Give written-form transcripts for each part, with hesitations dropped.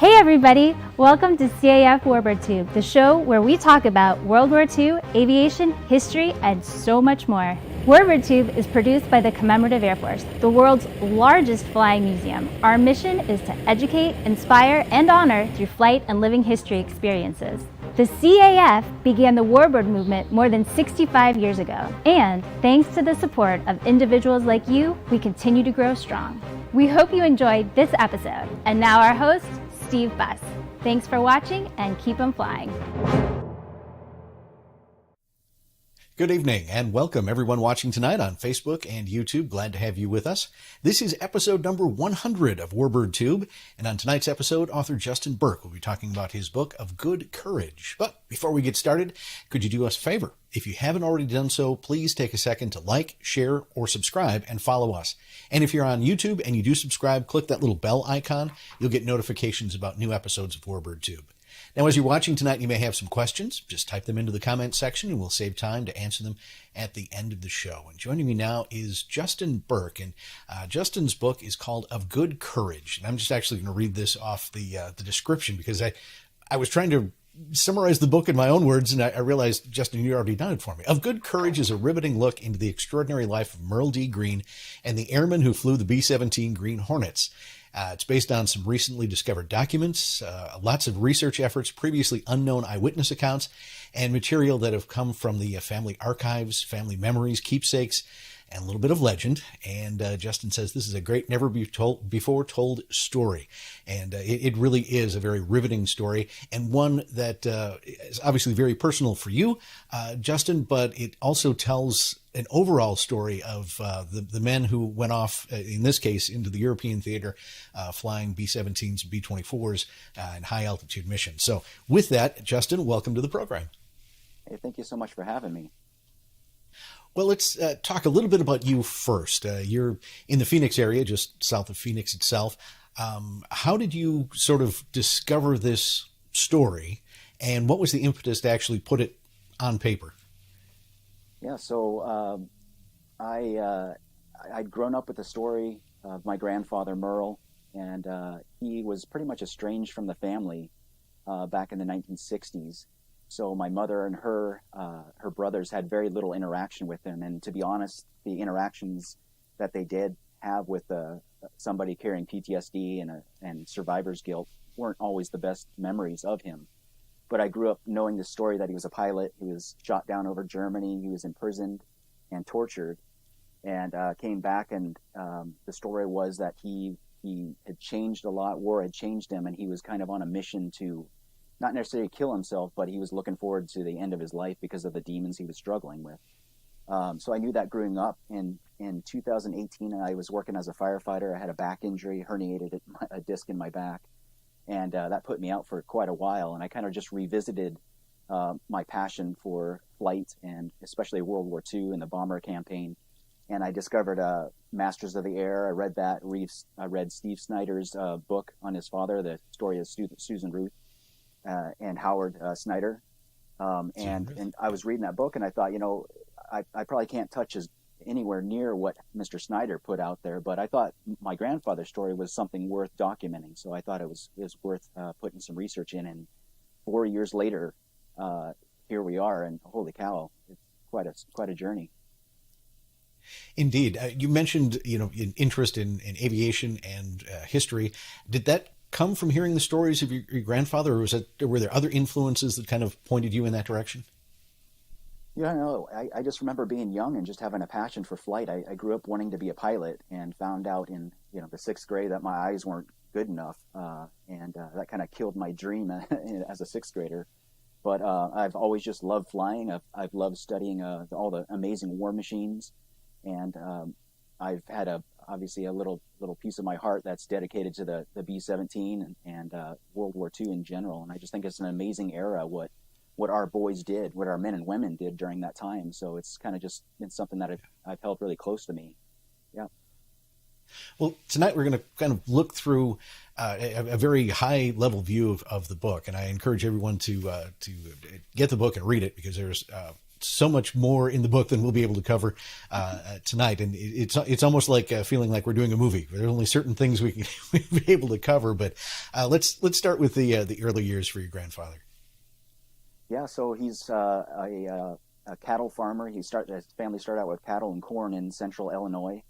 Hey everybody, welcome to CAF Warbird Tube, the show where we talk about World War II, aviation, history, and so much more. Warbird Tube is produced by the Commemorative Air Force, the world's largest flying museum. Our mission is to educate, inspire, and honor through flight and living history experiences. The CAF began the Warbird movement more than 65 years ago, and thanks to the support of individuals like you, we continue to grow strong. We hope you enjoyed this episode, and now our host, Steve Buss. Thanks for watching and keep 'em flying. Good evening and welcome everyone watching tonight on Facebook and YouTube. Glad to have you with us. This is episode number 100 of Warbird Tube, and on tonight's episode, author Justin Burke will be talking about his book of good courage. But before we get started, could you do us a favor? If you haven't already done so, please take a second to like, share, or subscribe and follow us. And if you're on YouTube and you do subscribe, click that little bell icon. You'll get notifications about new episodes of Warbird Tube. Now, as you're watching tonight, you may have some questions. Just type them into the comments section and we'll save time to answer them at the end of the show. And joining me now is Justin Burke. And Justin's book is called Of Good Courage. And I'm just actually going to read this off the description because I was trying to summarize the book in my own words, and I realized, Justin, you already done it for me. Of Good Courage is a riveting look into the extraordinary life of Merle D. Green and the airman who flew the B-17 Green Hornets. It's based on some recently discovered documents, lots of research efforts, previously unknown eyewitness accounts, and material that have come from the family archives, family memories, keepsakes, and a little bit of legend. And Justin says this is a great, never-before told story. And it really is a very riveting story, and one that is obviously very personal for you, Justin, but it also tells an overall story of the men who went off, in this case, into the European theater, flying B-17s and B-24s in high-altitude missions. So with that, Justin, welcome to the program. Hey, thank you so much for having me. Well, let's talk a little bit about you first. You're in the Phoenix area, just south of Phoenix itself. How did you sort of discover this story, and what was the impetus to actually put it on paper? Yeah, so I'd grown up with the story of my grandfather, Merle, and he was pretty much estranged from the family back in the 1960s. So my mother and her brothers had very little interaction with him. And to be honest, the interactions that they did have with somebody carrying PTSD and survivor's guilt weren't always the best memories of him. But I grew up knowing the story that he was a pilot. He was shot down over Germany. He was imprisoned and tortured, and came back. And the story was that he had changed a lot. War had changed him, and he was kind of on a mission to not necessarily kill himself, but he was looking forward to the end of his life because of the demons he was struggling with. So I knew that growing up. In 2018, I was working as a firefighter. I had a back injury, herniated a disc in my back. And that put me out for quite a while. And I kind of just revisited my passion for flight, and especially World War II and the bomber campaign. And I discovered Masters of the Air. I read that. I read Steve Snyder's book on his father, the story of Susan Ruth and Howard Snyder. And I was reading that book, and I thought, I probably can't touch anywhere near what Mr. Snyder put out there, but I thought my grandfather's story was something worth documenting. So I thought it was worth putting some research in. And 4 years later, here we are, and holy cow, it's quite a journey. Indeed. You mentioned, an interest in aviation and history. Did that come from hearing the stories of your grandfather, or were there other influences that kind of pointed you in that direction? Yeah, no, I just remember being young and just having a passion for flight. I grew up wanting to be a pilot, and found out in the sixth grade that my eyes weren't good enough, and that kind of killed my dream as a sixth grader. But I've always just loved flying. I've loved studying all the amazing war machines, and I've had obviously a little piece of my heart that's dedicated to the B-17 and World War II in general. And I just think it's an amazing era, what our boys did, what our men and women did during that time. So it's kind of just been something that I've held really close to me. Yeah. Well, tonight we're going to kind of look through a very high-level view of the book, and I encourage everyone to get the book and read it, because there's so much more in the book than we'll be able to cover tonight, and it's almost like feeling like we're doing a movie. There's only certain things we can be able to cover, but let's start with the early years for your grandfather. Yeah, so he's a cattle farmer. His family started out with cattle and corn in central Illinois.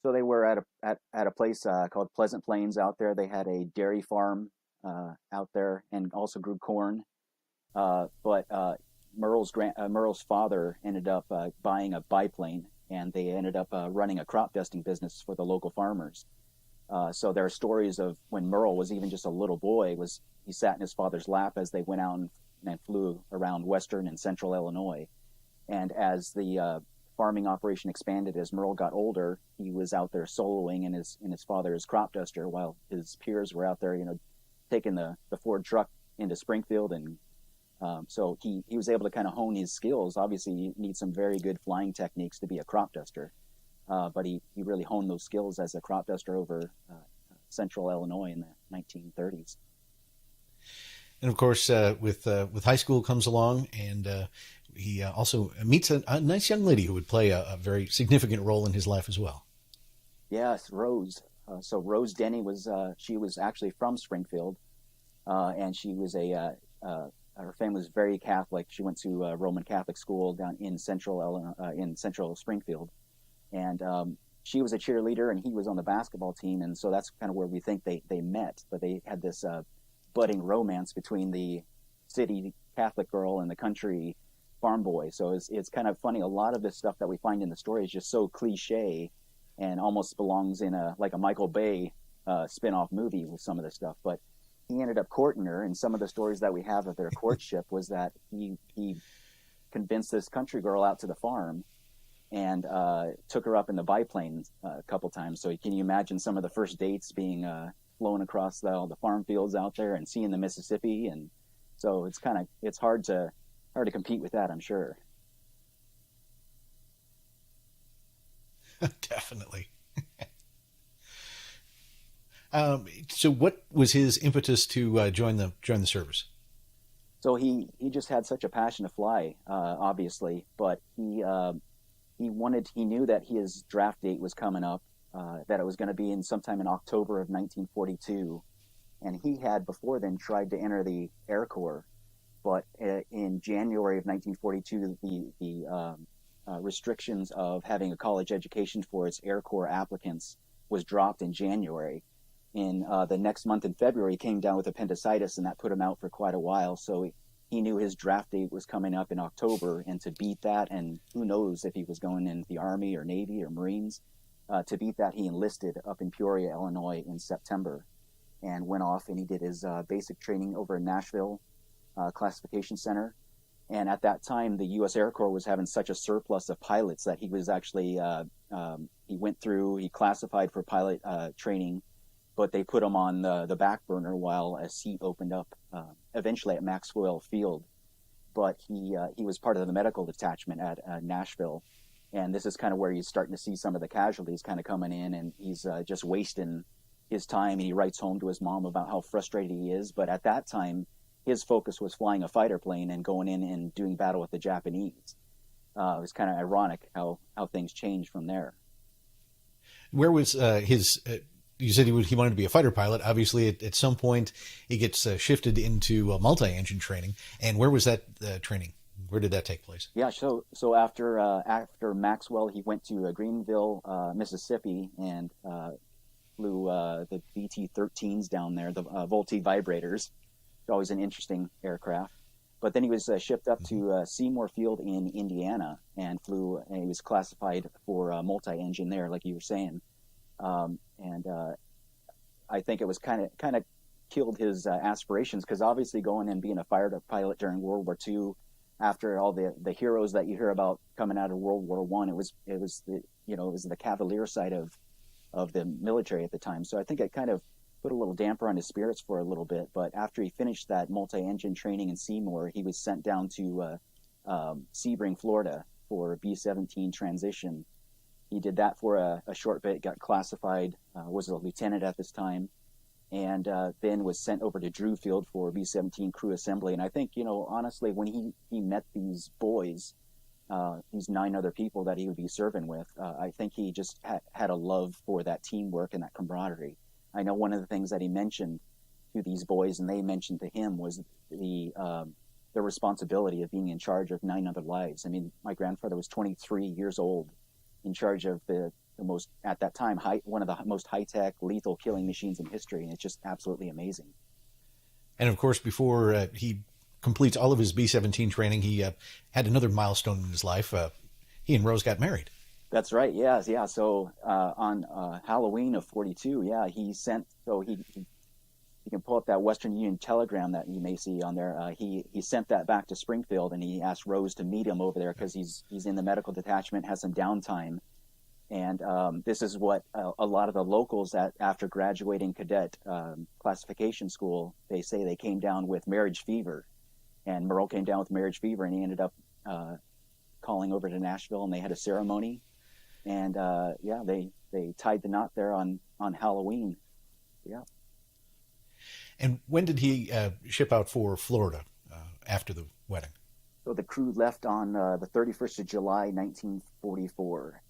So they were at a place called Pleasant Plains out there. They had a dairy farm out there and also grew corn. But Merle's father ended up buying a biplane, and they ended up running a crop dusting business for the local farmers. So there are stories of when Merle was even just a little boy, he sat in his father's lap as they went out and flew around western and central Illinois. And as the farming operation expanded, as Merle got older, he was out there soloing in his father's crop duster while his peers were out there, taking the Ford truck into Springfield. And so he was able to kind of hone his skills. Obviously, you need some very good flying techniques to be a crop duster, but he really honed those skills as a crop duster over central Illinois in the 1930s. And of course, with high school comes along, and he also meets a nice young lady who would play a very significant role in his life as well. Yes, Rose. So Rose Denny she was actually from Springfield, and she was her family was very Catholic. She went to a Roman Catholic school down in central Springfield, and she was a cheerleader, and he was on the basketball team, and so that's kind of where we think they met. But they had this budding romance between the city Catholic girl and the country farm boy. So it's kind of funny. A lot of this stuff that we find in the story is just so cliche and almost belongs in a Michael Bay spin-off movie with some of this stuff. But he ended up courting her, and some of the stories that we have of their courtship was that he convinced this country girl out to the farm and took her up in the biplane a couple times. So can you imagine some of the first dates being flown across all the farm fields out there and seeing the Mississippi? And so it's hard to compete with that, I'm sure. Definitely. So what was his impetus to join the service? So he just had such a passion to fly, obviously, but he knew that his draft date was coming up, that it was going to be sometime in October of 1942, and he had before then tried to enter the Air Corps, but in January of 1942, the restrictions of having a college education for its Air Corps applicants was dropped in January. In the next month in February, he came down with appendicitis, and that put him out for quite a while. So he knew his draft date was coming up in October, and to beat that, and who knows if he was going in the Army or Navy or Marines, to beat that, he enlisted up in Peoria, Illinois in September, and went off and he did his basic training over in Nashville Classification Center. And at that time, the U.S. Air Corps was having such a surplus of pilots that he was actually, he classified for pilot training, but they put him on the back burner while a seat opened up eventually at Maxwell Field. But he was part of the medical detachment at Nashville. And this is kind of where he's starting to see some of the casualties kind of coming in, and he's just wasting his time. And he writes home to his mom about how frustrated he is. But at that time, his focus was flying a fighter plane and going in and doing battle with the Japanese. It was kind of ironic how things changed from there. Where was his... you said he wanted to be a fighter pilot. Obviously, at some point, he gets shifted into multi-engine training. And where was that training? Where did that take place? Yeah, so after Maxwell, he went to Greenville, Mississippi, and flew the BT-13s down there, the Vultee vibrators. It's always an interesting aircraft. But then he was shipped up to Seymour Field in Indiana and flew, and he was classified for multi-engine there, like you were saying. And I think it was kind of killed his aspirations, because obviously going and being a fighter pilot during World War II, after all the heroes that you hear about coming out of World War I, it was the cavalier side of the military at the time. So I think it kind of put a little damper on his spirits for a little bit. But after he finished that multi-engine training in Seymour, he was sent down to Sebring, Florida for B-17 transition. He did that for a short bit, got classified, was a lieutenant at this time, and then was sent over to Drew Field for B-17 crew assembly. And I think, honestly, when he met these boys, these 9 other people that he would be serving with. I think he just had a love for that teamwork and that camaraderie. I know one of the things that he mentioned to these boys, and they mentioned to him, was the responsibility of being in charge of 9 other lives. I mean, my grandfather was 23 years old, in charge of the most, at that time, one of the most high-tech, lethal killing machines in history, and it's just absolutely amazing. And of course, before he completes all of his B-17 training, he had another milestone in his life. He and Rose got married. That's right. Yeah. So on Halloween of '42, he sent. So he you can pull up that Western Union telegram that you may see on there. He sent that back to Springfield, and he asked Rose to meet him over there because he's in the medical detachment, has some downtime. And this is what a lot of the locals that after graduating cadet classification school, they say they came down with marriage fever. And Merle came down with marriage fever, and he ended up calling over to Nashville, and they had a ceremony. And they tied the knot there on Halloween. Yeah. And when did he ship out for Florida after the wedding? So the crew left on the 31st of July, 1944.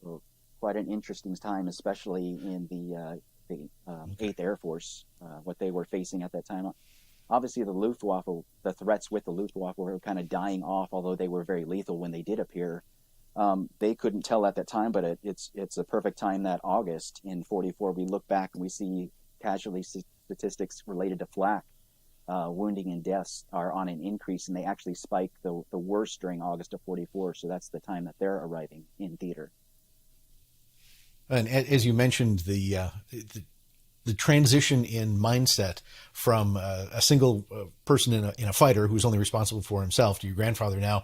So quite an interesting time, especially in the 8th Air Force, what they were facing at that time. Obviously, the Luftwaffe, the threats with the Luftwaffe were kind of dying off, although they were very lethal when they did appear. They couldn't tell at that time, but it's a perfect time that August in '44, we look back and we see casualty statistics related to flak, wounding and deaths are on an increase, and they actually spike the worst during August of '44. So that's the time that they're arriving in theater. And as you mentioned, the transition in mindset from a single person in a fighter who's only responsible for himself to your grandfather now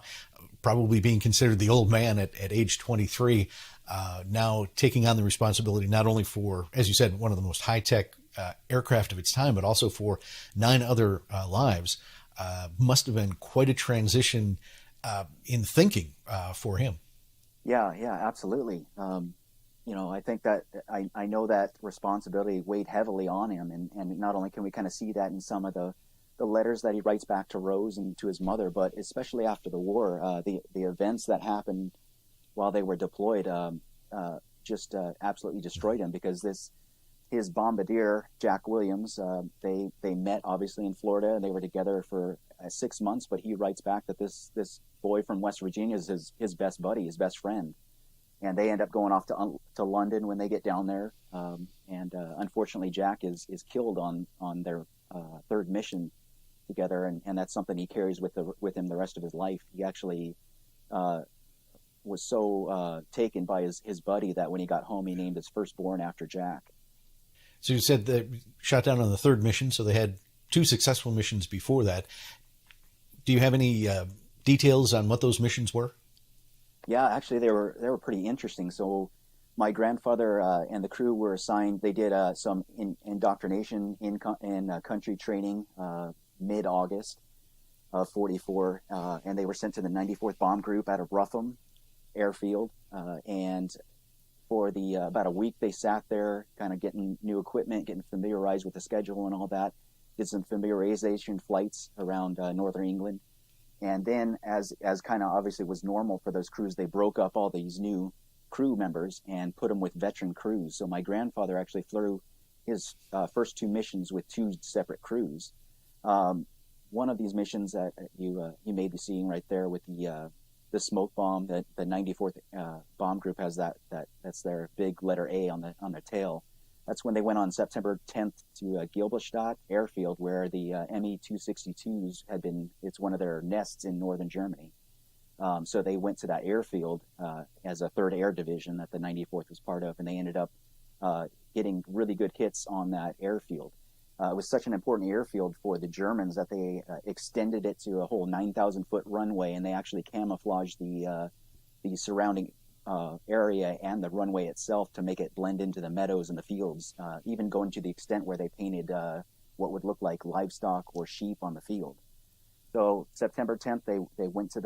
probably being considered the old man at age 23, now taking on the responsibility not only for, as you said, one of the most high-tech aircraft of its time, but also for 9 other lives, must have been quite a transition in thinking for him. Yeah, absolutely. I think that I know that responsibility weighed heavily on him, and not only can we kind of see that in some of the letters that he writes back to Rose and to his mother, but especially after the war, the events that happened while they were deployed just absolutely destroyed him, because his bombardier, Jack Williams, they met obviously in Florida, and they were together for 6 months, but he writes back that this boy from West Virginia is his best buddy, his best friend. And they end up going off to London when they get down there. Unfortunately, Jack is killed on their 3rd mission together, and that's something he carries with him the rest of his life. He actually was so taken by his buddy that when he got home, he named his firstborn after Jack. So you said they shot down on the 3rd mission, so they had 2 successful missions before that. Do you have any details on what those missions were? Yeah, actually, they were pretty interesting. So my grandfather and the crew were assigned. They did some indoctrination in country training mid-August of '44, and they were sent to the 94th Bomb Group out of Rougham Airfield. And for about a week, they sat there, kind of getting new equipment, getting familiarized with the schedule and all that. Did some familiarization flights around northern England. And then, as kind of obviously was normal for those crews, they broke up all these new crew members and put them with veteran crews. So my grandfather actually flew his first 2 missions with 2 separate crews. One of these missions that you may be seeing right there with the smoke bomb, that the 94th Bomb Group has that's their big letter A on their tail. That's when they went on September 10th to Gielbelstadt Airfield, where the Me-262s had been. It's one of their nests in northern Germany. So they went to that airfield as a 3rd Air Division that the 94th was part of, and they ended up getting really good hits on that airfield. It was such an important airfield for the Germans that they extended it to a whole 9,000-foot runway, and they actually camouflaged the surrounding area and the runway itself to make it blend into the meadows and the fields, even going to the extent where they painted what would look like livestock or sheep on the field. So September 10th, they went to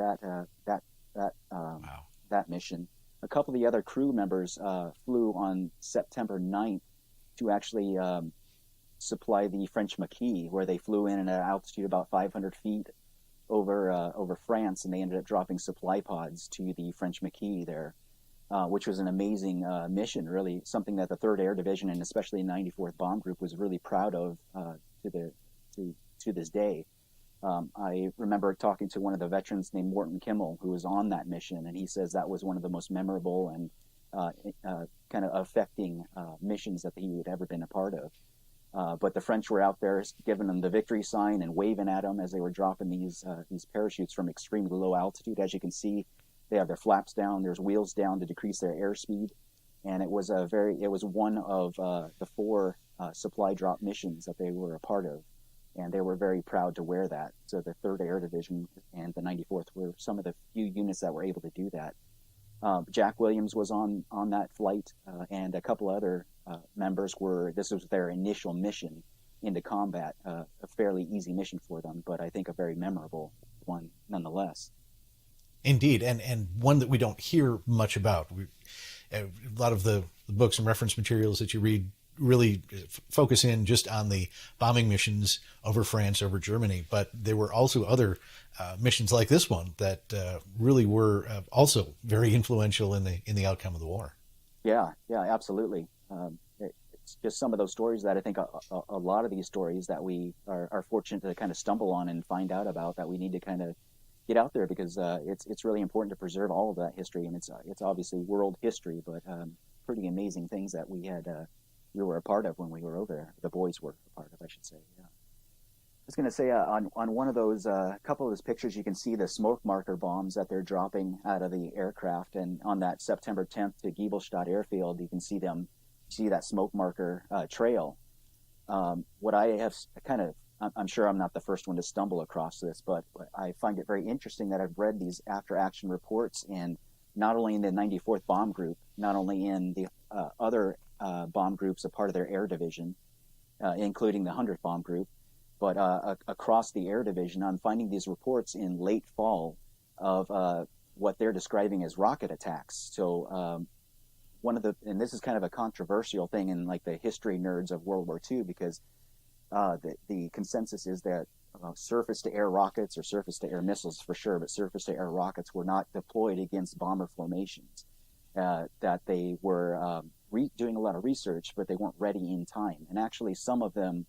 that mission. A couple of the other crew members flew on September 9th to actually supply the French Maquis, where they flew in at an altitude about 500 feet over France, and they ended up dropping supply pods to the French Maquis there, which was an amazing mission, really something that the 3rd Air Division and especially 94th Bomb Group was really proud of to this day. I remember talking to one of the veterans named Morton Kimmel, who was on that mission, and he says that was one of the most memorable and kind of affecting missions that he had ever been a part of. But the French were out there giving them the victory sign and waving at them as they were dropping these parachutes from extremely low altitude. As you can see, they have their flaps down, there's wheels down to decrease their airspeed, and it was one of the 4 supply drop missions that they were a part of, and they were very proud to wear that. So the 3rd Air Division and the 94th were some of the few units that were able to do that. Jack Williams was on that flight, and a couple other members were. This was their initial mission into combat, a fairly easy mission for them, but I think a very memorable one nonetheless. Indeed, and one that we don't hear much about. A lot of the books and reference materials that you read really focus in just on the bombing missions over France, over Germany, but there were also other missions like this one that really were also very influential in the outcome of the war. Yeah, absolutely. It's just some of those stories that I think a lot of these stories that we are fortunate to kind of stumble on and find out about, that we need to kind of get out there, because it's really important to preserve all of that history, and it's obviously world history, but pretty amazing things that we were a part of when we were over there. The boys were a part of, I should say. Yeah. I was going to say on one of those couple of those pictures, you can see the smoke marker bombs that they're dropping out of the aircraft, and on that September 10th to Giebelstadt airfield, you can see that smoke marker trail. What I have I'm sure I'm not the first one to stumble across this, but I find it very interesting that I've read these after-action reports, and not only in the 94th Bomb Group, not only in the other bomb groups, a part of their air division, including the 100th Bomb Group, but across the air division, I'm finding these reports in late fall of what they're describing as rocket attacks. So and this is kind of a controversial thing in like the history nerds of World War II, because the consensus is that surface-to-air rockets, or surface-to-air missiles for sure, but surface-to-air rockets were not deployed against bomber formations, that they were doing a lot of research, but they weren't ready in time. And actually some of them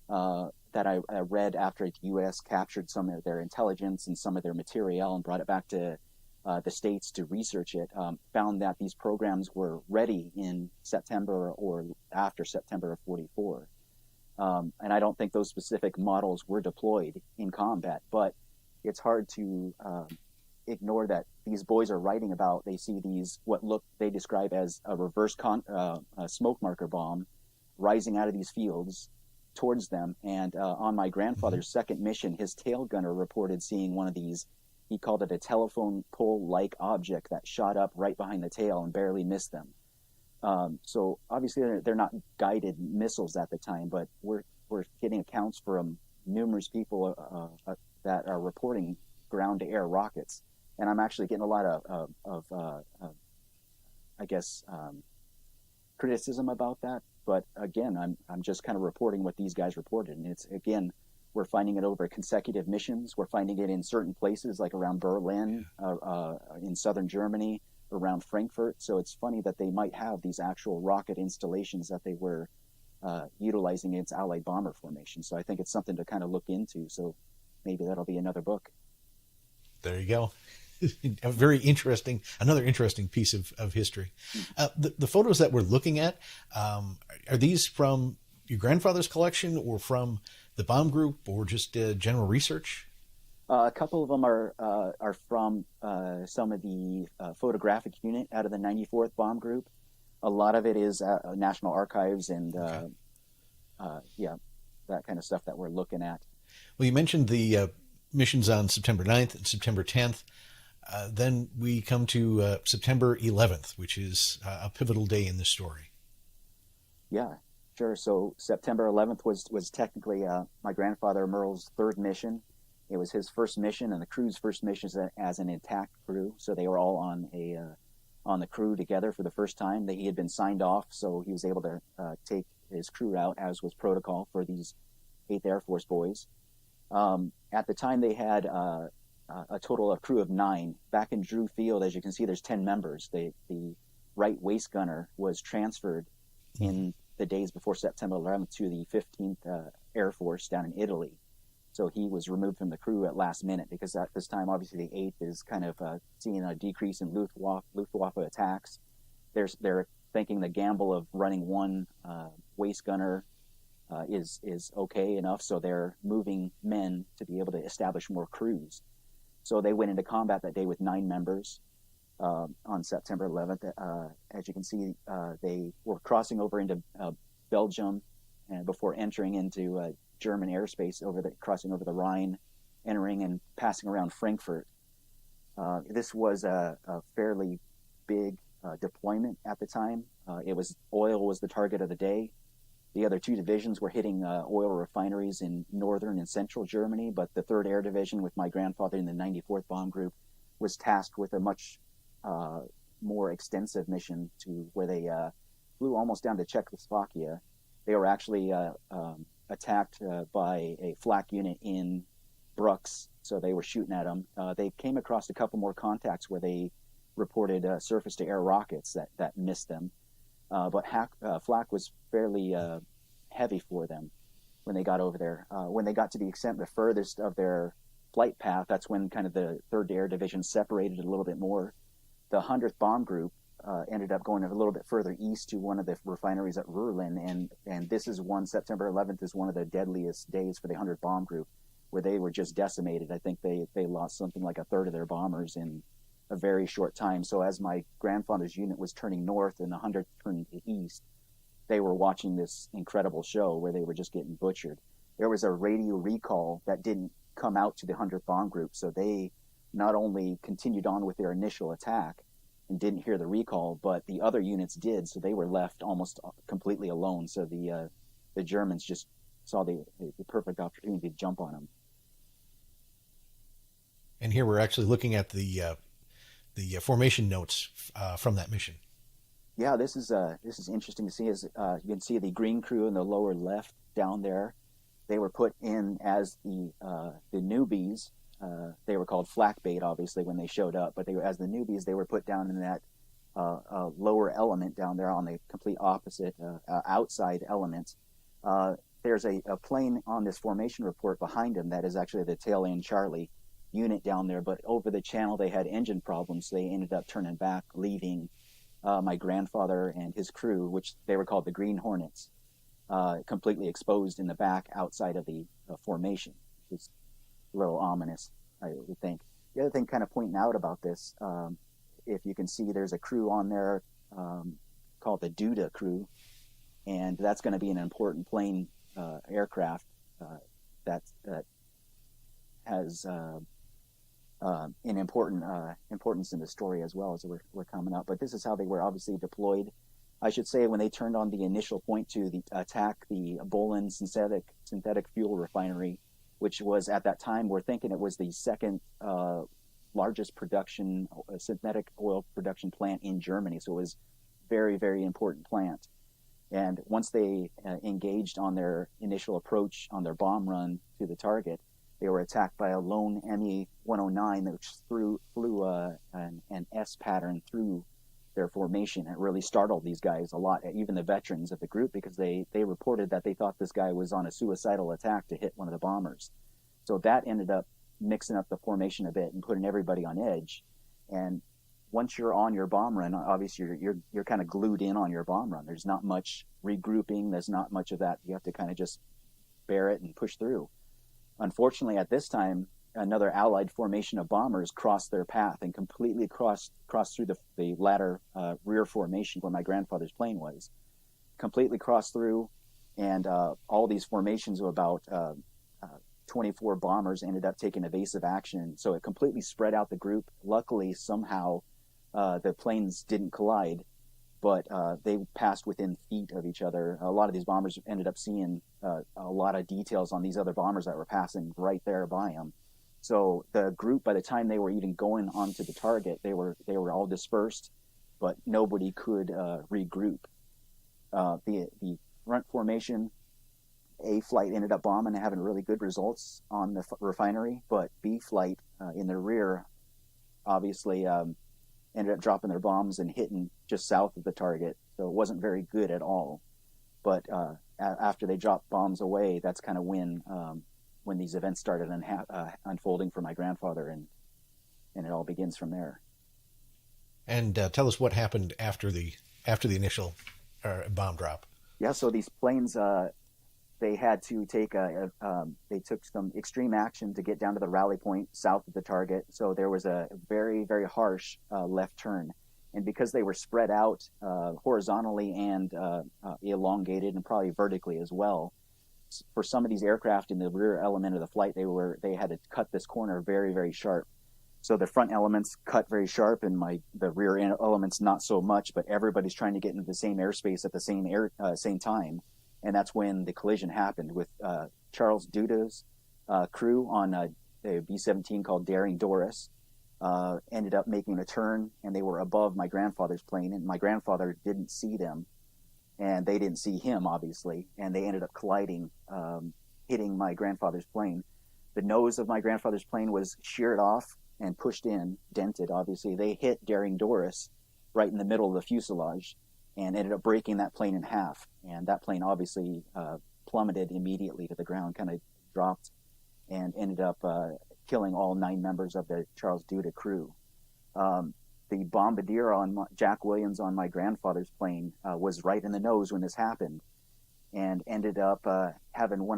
that I read after the U.S. captured some of their intelligence and some of their material and brought it back to the States to research it, found that these programs were ready in September or after September of 44. And I don't think those specific models were deployed in combat, but it's hard to ignore that these boys are writing about, they see these, they describe as a reverse smoke marker bomb rising out of these fields towards them. And on my grandfather's second mission, his tail gunner reported seeing one of these. He called it a telephone pole-like object that shot up right behind the tail and barely missed them. So obviously they're not guided missiles at the time, but we're getting accounts from numerous people that are reporting ground-to-air rockets, and I'm actually getting a lot of criticism about that. But again, I'm just kind of reporting what these guys reported, and it's, again, we're finding it over consecutive missions. We're finding it in certain places like around Berlin, in southern Germany, around Frankfurt. So it's funny that they might have these actual rocket installations that they were utilizing against Allied bomber formation. So I think it's something to kind of look into. So maybe that'll be another book. There you go. Another interesting piece of history. The photos that we're looking at, are these from your grandfather's collection or from the bomb group or just general research? A couple of them are from some of the photographic unit out of the 94th Bomb Group. A lot of it is National Archives and that kind of stuff that we're looking at. Well, you mentioned the missions on September 9th and September 10th. Then we come to September 11th, which is a pivotal day in the story. Yeah, sure. So September 11th was technically my grandfather Merle's third mission. It was his first mission and the crew's first mission as an intact crew. So they were all on the crew together for the first time. He had been signed off, so he was able to take his crew out, as was protocol for these 8th Air Force boys. At the time, they had a total of crew of 9. Back in Drew Field, as you can see, there's 10 members. The right waist gunner was transferred in the days before September 11th to the 15th Air Force down in Italy. So he was removed from the crew at last minute because at this time, obviously, the 8th is kind of seeing a decrease in Luftwaffe attacks. They're thinking the gamble of running one waist gunner is okay enough, so they're moving men to be able to establish more crews. So they went into combat that day with 9 members on September 11th. As you can see, they were crossing over into Belgium and before entering into German airspace, crossing over the Rhine, entering and passing around Frankfurt. This was a fairly big deployment at the time. Oil was the target of the day. The other 2 divisions were hitting oil refineries in northern and central Germany, but the 3rd Air Division, with my grandfather in the 94th Bomb Group, was tasked with a much more extensive mission to where they flew almost down to Czechoslovakia. They were actually attacked by a flak unit in Brucks, so they were shooting at them. They came across a couple more contacts where they reported surface-to-air rockets that missed them. But flak was fairly heavy for them when they got over there. When they got to the extent the furthest of their flight path, that's when kind of the 3rd Air Division separated a little bit more. The 100th Bomb Group ended up going a little bit further east to one of the refineries at Ruhrlin, and this is September 11th is one of the deadliest days for the 100th Bomb Group, where they were just decimated. I think they lost something like a third of their bombers in a very short time. So as my grandfather's unit was turning north and the 100th turning to east, they were watching this incredible show where they were just getting butchered. There was a radio recall that didn't come out to the 100th Bomb Group, so they not only continued on with their initial attack and didn't hear the recall, but the other units did, so they were left almost completely alone. So the Germans just saw the perfect opportunity to jump on them. And here we're actually looking at the formation notes from that mission. Yeah, this is interesting to see. As you can see, the green crew in the lower left down there, they were put in as the newbies. They were called flak bait, obviously, when they showed up. But as the newbies, they were put down in that lower element down there on the complete opposite outside element. There's a plane on this formation report behind them that is actually the tail end Charlie unit down there, but over the channel they had engine problems. They ended up turning back, leaving my grandfather and his crew, which they were called the Green Hornets, completely exposed in the back outside of the formation. It's a little ominous, I would think. The other thing kind of pointing out about this, if you can see, there's a crew on there called the Duda crew, and that's going to be an important plane aircraft that has an importance in the story as well as we're coming up. But this is how they were obviously deployed. I should say when they turned on the initial point to attack the Bolin synthetic fuel refinery, which was at that time, we're thinking it was the second largest synthetic oil production plant in Germany. So it was very, very important plant. And once they engaged on their initial approach on their bomb run to the target, they were attacked by a lone Me-109 which flew an S pattern through their formation. It really startled these guys a lot, even the veterans of the group, because they reported that they thought this guy was on a suicidal attack to hit one of the bombers. So that ended up mixing up the formation a bit and putting everybody on edge. And once you're on your bomb run, obviously you're kind of glued in on your bomb run. There's not much regrouping. There's not much of that. You have to kind of just bear it and push through. Unfortunately, at this time, another Allied formation of bombers crossed their path and completely crossed through the latter rear formation where my grandfather's plane was. Completely crossed through, and all these formations of about 24 bombers ended up taking evasive action. So it completely spread out the group. Luckily, somehow, the planes didn't collide, but they passed within feet of each other. A lot of these bombers ended up seeing a lot of details on these other bombers that were passing right there by them. So the group, by the time they were even going onto the target, they were all dispersed, but nobody could regroup. The front formation A flight ended up bombing and having really good results on the refinery, but B flight in the rear obviously ended up dropping their bombs and hitting just south of the target, so it wasn't very good at all. But after they dropped bombs away, that's kind of when these events started unfolding for my grandfather, and it all begins from there. And tell us what happened after the initial bomb drop. Yeah, so these planes, they had to take they took some extreme action to get down to the rally point south of the target. So there was a very, very harsh left turn. And because they were spread out horizontally and elongated and probably vertically as well, for some of these aircraft in the rear element of the flight, they had to cut this corner very, very sharp. So the front elements cut very sharp, and the rear elements not so much. But everybody's trying to get into the same airspace at the same time, and that's when the collision happened with Charles Duda's crew on a B-17 called Daring Doris. Ended up making a turn, and they were above my grandfather's plane, and my grandfather didn't see them, and they didn't see him, obviously, and they ended up colliding, hitting my grandfather's plane. The nose of my grandfather's plane was sheared off and pushed in, dented, obviously. They hit Daring Doris right in the middle of the fuselage and ended up breaking that plane in half, and that plane obviously plummeted immediately to the ground, kind of dropped, and ended up killing all 9 members of the Charles Duda crew. The bombardier on Jack Williams on my grandfather's plane was right in the nose when this happened, and ended up having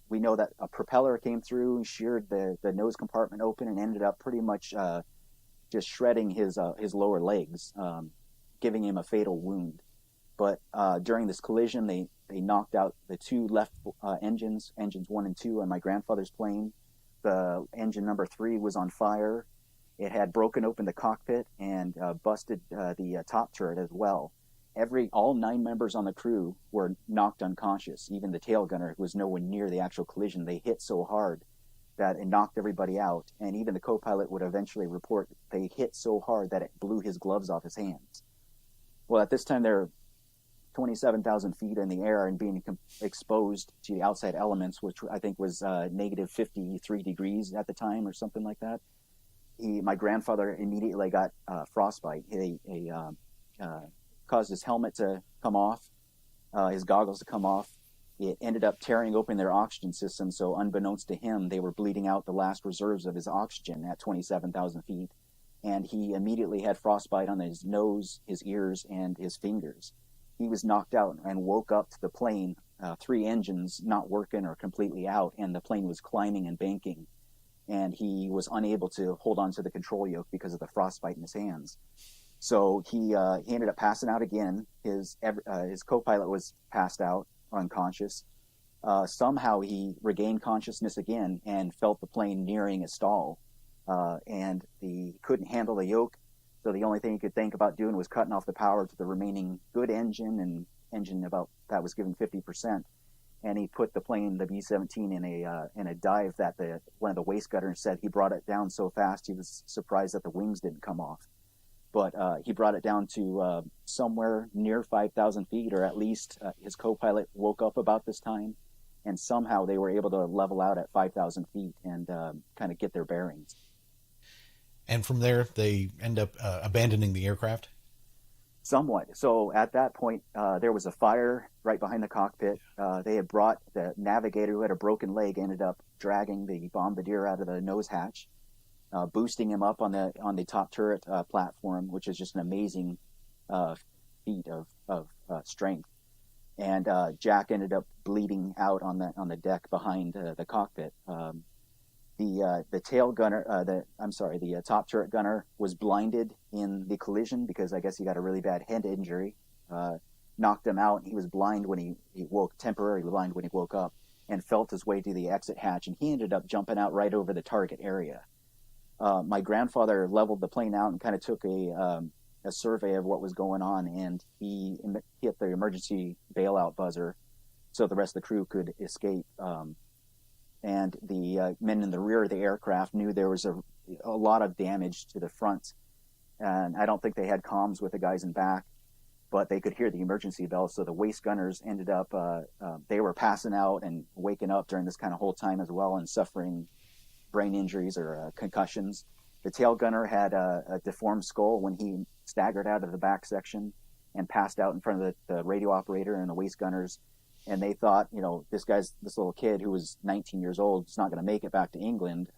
we know that a propeller came through and sheared the nose compartment open, and ended up pretty much just shredding his lower legs, giving him a fatal wound. But during this collision, they knocked out the 2 left engines 1 and 2 on my grandfather's plane. The engine number 3 was on fire. It had broken open the cockpit and busted the top turret as well. All 9 members on the crew were knocked unconscious. Even the tail gunner, who was nowhere near the actual collision, they hit so hard that it knocked everybody out. And even the co-pilot would eventually report they hit so hard that it blew his gloves off his hands. Well, at this time, they're 27,000 feet in the air and being exposed to the outside elements, which I think was negative 53 degrees at the time or something like that. My grandfather immediately got frostbite. He caused his helmet to come off, his goggles to come off. It ended up tearing open their oxygen system, so unbeknownst to him, they were bleeding out the last reserves of his oxygen at 27,000 feet. And he immediately had frostbite on his nose, his ears, and his fingers. He was knocked out and woke up to the plane, 3 engines not working or completely out, and the plane was climbing and banking. And he was unable to hold on to the control yoke because of the frostbite in his hands. So he ended up passing out again. His co-pilot was passed out, unconscious. Somehow he regained consciousness again and felt the plane nearing a stall. And he couldn't handle the yoke, so the only thing he could think about doing was cutting off the power to the remaining good engine, and engine that was given 50%. And he put the plane, the B-17, in a dive that one of the waist gunners said he brought it down so fast he was surprised that the wings didn't come off. But he brought it down to somewhere near 5,000 feet, or at least his co-pilot woke up about this time, and somehow they were able to level out at 5,000 feet and kind of get their bearings. And from there, they end up abandoning the aircraft? Somewhat. So at that point, there was a fire right behind the cockpit. They had brought the navigator, who had a broken leg, ended up dragging the bombardier out of the nose hatch, boosting him up on the top turret platform, which is just an amazing feat of strength. And Jack ended up bleeding out on the deck behind the cockpit. The tail gunner, the top turret gunner was blinded in the collision because I guess he got a really bad head injury, knocked him out, and he was blind when he woke, temporarily blind when he woke up, and felt his way to the exit hatch, and he ended up jumping out right over the target area. My grandfather leveled the plane out and kind of took a survey of what was going on, and he hit the emergency bailout buzzer so the rest of the crew could escape. And the men in the rear of the aircraft knew there was a lot of damage to the front, and I don't think they had comms with the guys in back. but they could hear the emergency bells. So the waist gunners ended up, they were passing out and waking up during this kind of whole time as well and suffering brain injuries or concussions. The tail gunner had a deformed skull when he staggered out of the back section and passed out in front of the radio operator and the waist gunners. And they thought, this little kid who was 19 years old is not going to make it back to England.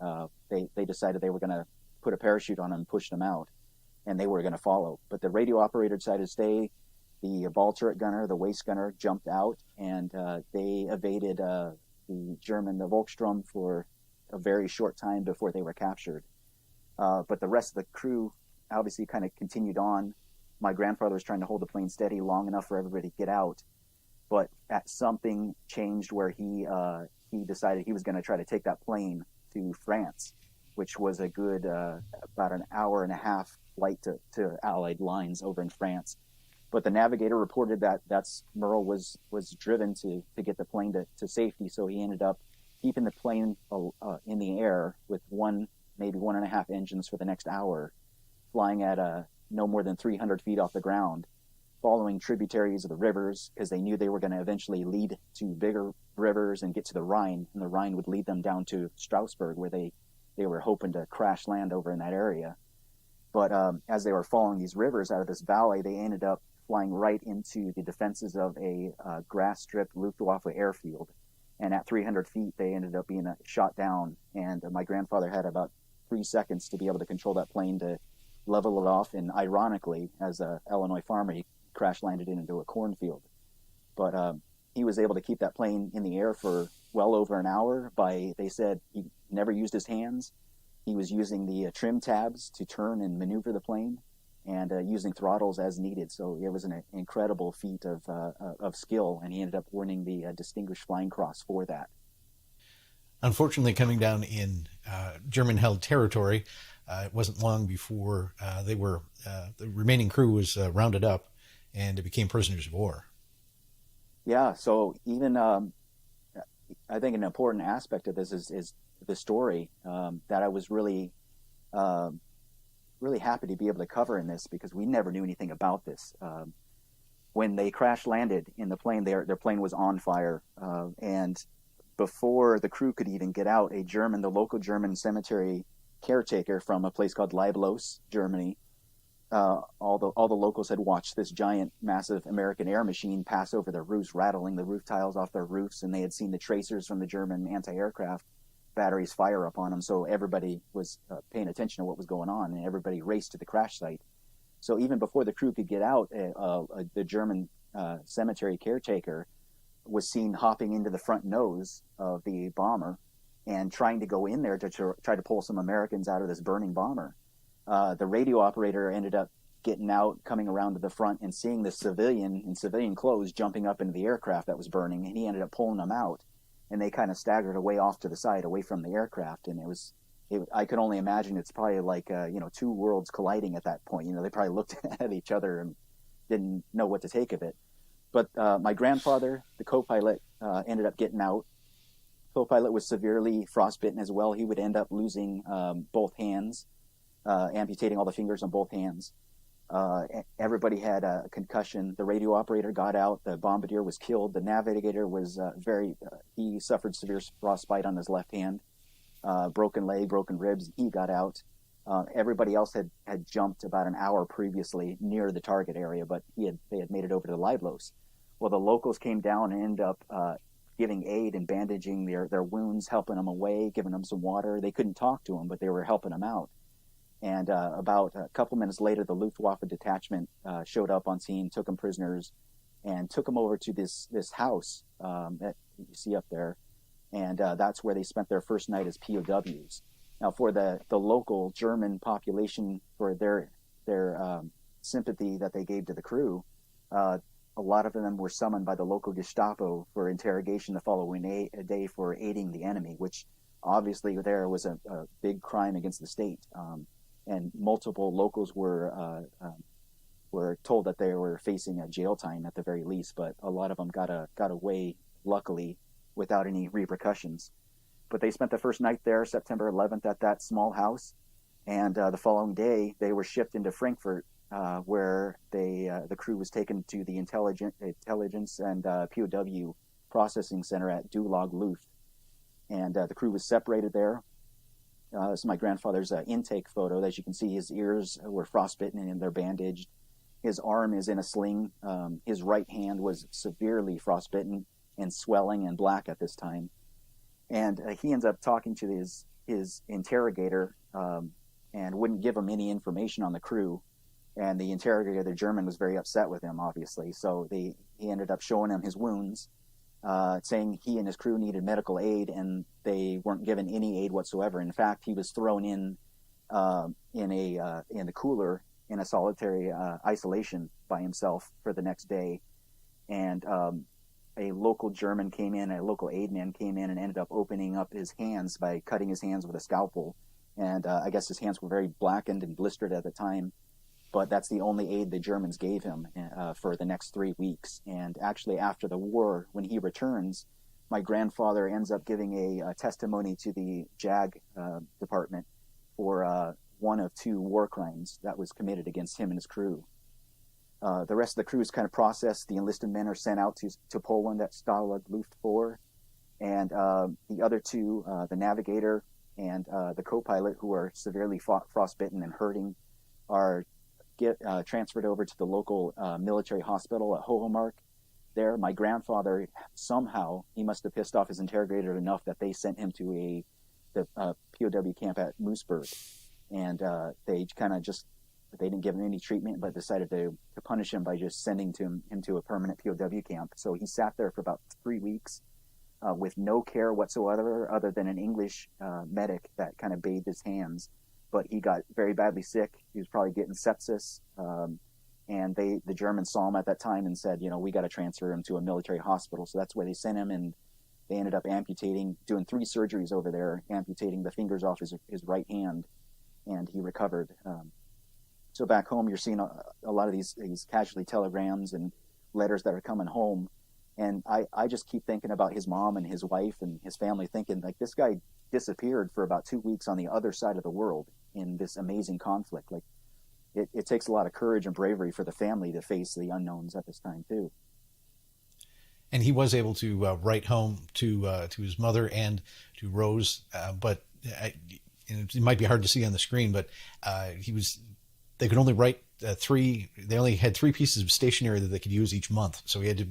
They decided they were going to put a parachute on him and push them out, and they were going to follow. But the radio operator decided to stay. The ball turret gunner, the waist gunner, jumped out, and they evaded the German, the Volkssturm, for a very short time before they were captured. But the rest of the crew obviously kind of continued on. My grandfather was trying to hold the plane steady long enough for everybody to get out, but something changed where he decided he was going to try to take that plane to France, which was a good about an hour and a half flight to Allied lines over in France. But the navigator reported that Merle was driven to get the plane to safety, so he ended up keeping the plane in the air with maybe 1.5 engines for the next hour, flying at no more than 300 feet off the ground, following tributaries of the rivers, because they knew they were going to eventually lead to bigger rivers and get to the Rhine, and the Rhine would lead them down to Strasbourg, where they were hoping to crash land over in that area. But as they were following these rivers out of this valley, they ended up flying right into the defenses of a grass-stripped Luftwaffe airfield. And at 300 feet, they ended up being shot down. And my grandfather had about 3 seconds to be able to control that plane to level it off. And ironically, as a Illinois farmer, he crash landed into a cornfield. But he was able to keep that plane in the air for well over an hour. They said he never used his hands. He was using the trim tabs to turn and maneuver the plane, and using throttles as needed. So it was an incredible feat of skill, and he ended up winning the Distinguished Flying Cross for that. Unfortunately, coming down in German-held territory, it wasn't long before the remaining crew was rounded up, and it became prisoners of war. Yeah, so even I think an important aspect of this is the story that I was really happy to be able to cover in this, because we never knew anything about this. When they crash landed in the plane, their plane was on fire, and before the crew could even get out, the local German cemetery caretaker from a place called Leiblos, Germany, all the locals had watched this giant, massive American air machine pass over their roofs, rattling the roof tiles off their roofs, and they had seen the tracers from the German anti-aircraft batteries fire up on them. So everybody was paying attention to what was going on, and everybody raced to the crash site. So even before the crew could get out, the German cemetery caretaker was seen hopping into the front nose of the bomber and trying to go in there to try to pull some Americans out of this burning bomber. The radio operator ended up getting out, coming around to the front, and seeing this civilian in civilian clothes jumping up into the aircraft that was burning, and he ended up pulling them out. And they kind of staggered away off to the side, away from the aircraft. And I could only imagine it's probably like, two worlds colliding at that point. They probably looked at each other and didn't know what to take of it. But my grandfather, the co-pilot, ended up getting out. Co-pilot was severely frostbitten as well. He would end up losing both hands, amputating all the fingers on both hands. Everybody had a concussion. The radio operator got out. The bombardier was killed. The navigator was he suffered severe frostbite on his left hand, broken leg, broken ribs. He got out. Everybody else had jumped about an hour previously near the target area, but they had made it over to Leiblos. Well, the locals came down and ended up giving aid and bandaging their wounds, helping them away, giving them some water. They couldn't talk to them, but they were helping them out. And about a couple minutes later, the Luftwaffe detachment showed up on scene, took them prisoners, and took them over to this house that you see up there. And that's where they spent their first night as POWs. Now, for the local German population, for their sympathy that they gave to the crew, a lot of them were summoned by the local Gestapo for interrogation the following day for aiding the enemy, which obviously there was a big crime against the state. And multiple locals were told that they were facing a jail time at the very least, but a lot of them got away, luckily, without any repercussions. But they spent the first night there, September 11th, at that small house, and the following day they were shipped into Frankfurt where the crew was taken to the intelligence and POW processing center at Dulag Luft, and the crew was separated there. This is my grandfather's intake photo. As you can see, his ears were frostbitten and they're bandaged. His arm is in a sling. His right hand was severely frostbitten and swelling and black at this time. And he ends up talking to his interrogator and wouldn't give him any information on the crew. And the interrogator, the German, was very upset with him, obviously. So he ended up showing him his wounds, saying he and his crew needed medical aid, and they weren't given any aid whatsoever. In fact, he was thrown in the cooler in a solitary isolation by himself for the next day. And a local German came in, a local aid man came in and ended up opening up his hands by cutting his hands with a scalpel. And I guess his hands were very blackened and blistered at the time. But that's the only aid the Germans gave him for the next 3 weeks. And actually, after the war, when he returns, my grandfather ends up giving a testimony to the JAG department for one of 2 war crimes that was committed against him and his crew. The rest of the crew is kind of processed. The enlisted men are sent out to Poland at Stalag Luft 4. And the other 2, the navigator and the co-pilot, who are severely frostbitten and hurting, are transferred over to the local military hospital at Hohemark. There, my grandfather, somehow, he must have pissed off his interrogator enough that they sent him to the POW camp at Moosburg. And they didn't give him any treatment, but decided to punish him by just sending him to a permanent POW camp. So he sat there for about 3 weeks with no care whatsoever, other than an English medic that kind of bathed his hands. But he got very badly sick. He was probably getting sepsis. And the Germans saw him at that time and said, we got to transfer him to a military hospital. So that's where they sent him, and they ended up doing 3 surgeries over there, amputating the fingers off his right hand, and he recovered. So back home, you're seeing a lot of these casualty telegrams and letters that are coming home. And I just keep thinking about his mom and his wife and his family, thinking, like, this guy disappeared for about 2 weeks on the other side of the world in this amazing conflict. Like, it takes a lot of courage and bravery for the family to face the unknowns at this time too. And he was able to write home to his mother and to Rose, but it might be hard to see on the screen, but they could only write 3. They only had 3 pieces of stationery that they could use each month, so he had to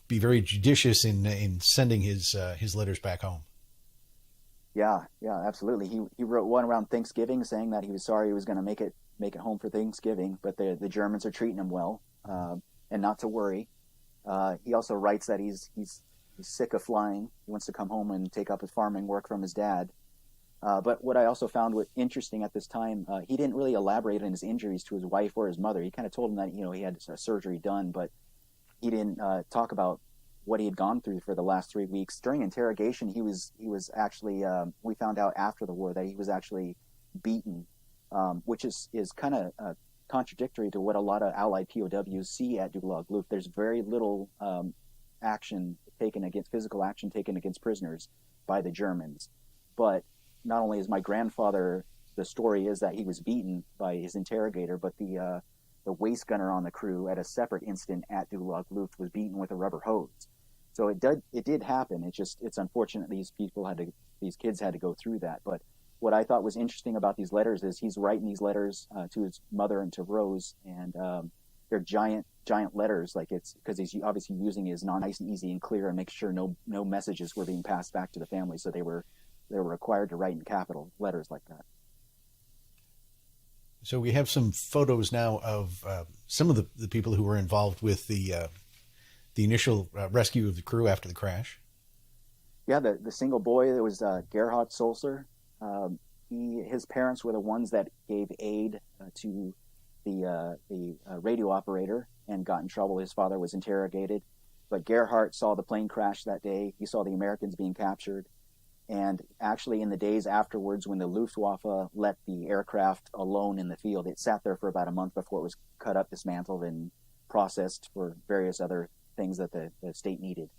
be very judicious in sending his letters back home. Yeah, absolutely. He wrote one around Thanksgiving saying that he was sorry he was going to make it home for Thanksgiving, but the Germans are treating him well, and not to worry. He also writes that he's sick of flying. He wants to come home and take up his farming work from his dad. But what I also found interesting at this time, he didn't really elaborate on his injuries to his wife or his mother. He kind of told them that he had surgery done, but he didn't talk about what he had gone through for the last 3 weeks. During interrogation, he was actually, we found out after the war that he was actually beaten, which is kind of contradictory to what a lot of Allied POWs see at Dulag Luft. There's very little physical action taken against prisoners by the Germans. But not only is my grandfather, the story is that he was beaten by his interrogator, but the waist gunner on the crew at a separate incident at Dulag Luft was beaten with a rubber hose. So it did happen. It's unfortunate these kids had to go through that. But what I thought was interesting about these letters is he's writing these letters to his mother and to Rose, and they're giant letters. Like, it's because he's obviously using his nice and easy and clear and make sure no messages were being passed back to the family. So they were required to write in capital letters like that. So we have some photos now of some of the people who were involved with the initial rescue of the crew after the crash. Yeah, the single boy, that was Gerhard Sulzer. His parents were the ones that gave aid to the radio operator and got in trouble. His father was interrogated. But Gerhard saw the plane crash that day. He saw the Americans being captured. And actually, in the days afterwards, when the Luftwaffe let the aircraft alone in the field, it sat there for about a month before it was cut up, dismantled, and processed for various other things that the state needed.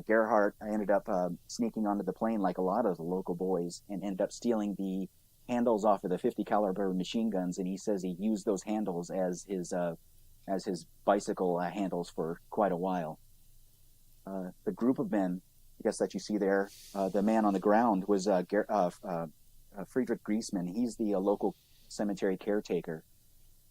Gerhard ended up sneaking onto the plane like a lot of the local boys and ended up stealing the handles off of the 50 caliber machine guns, and he says he used those handles as his bicycle handles for quite a while. The group of men, I guess, that you see there, the man on the ground was Friedrich Griesman. He's the local cemetery caretaker.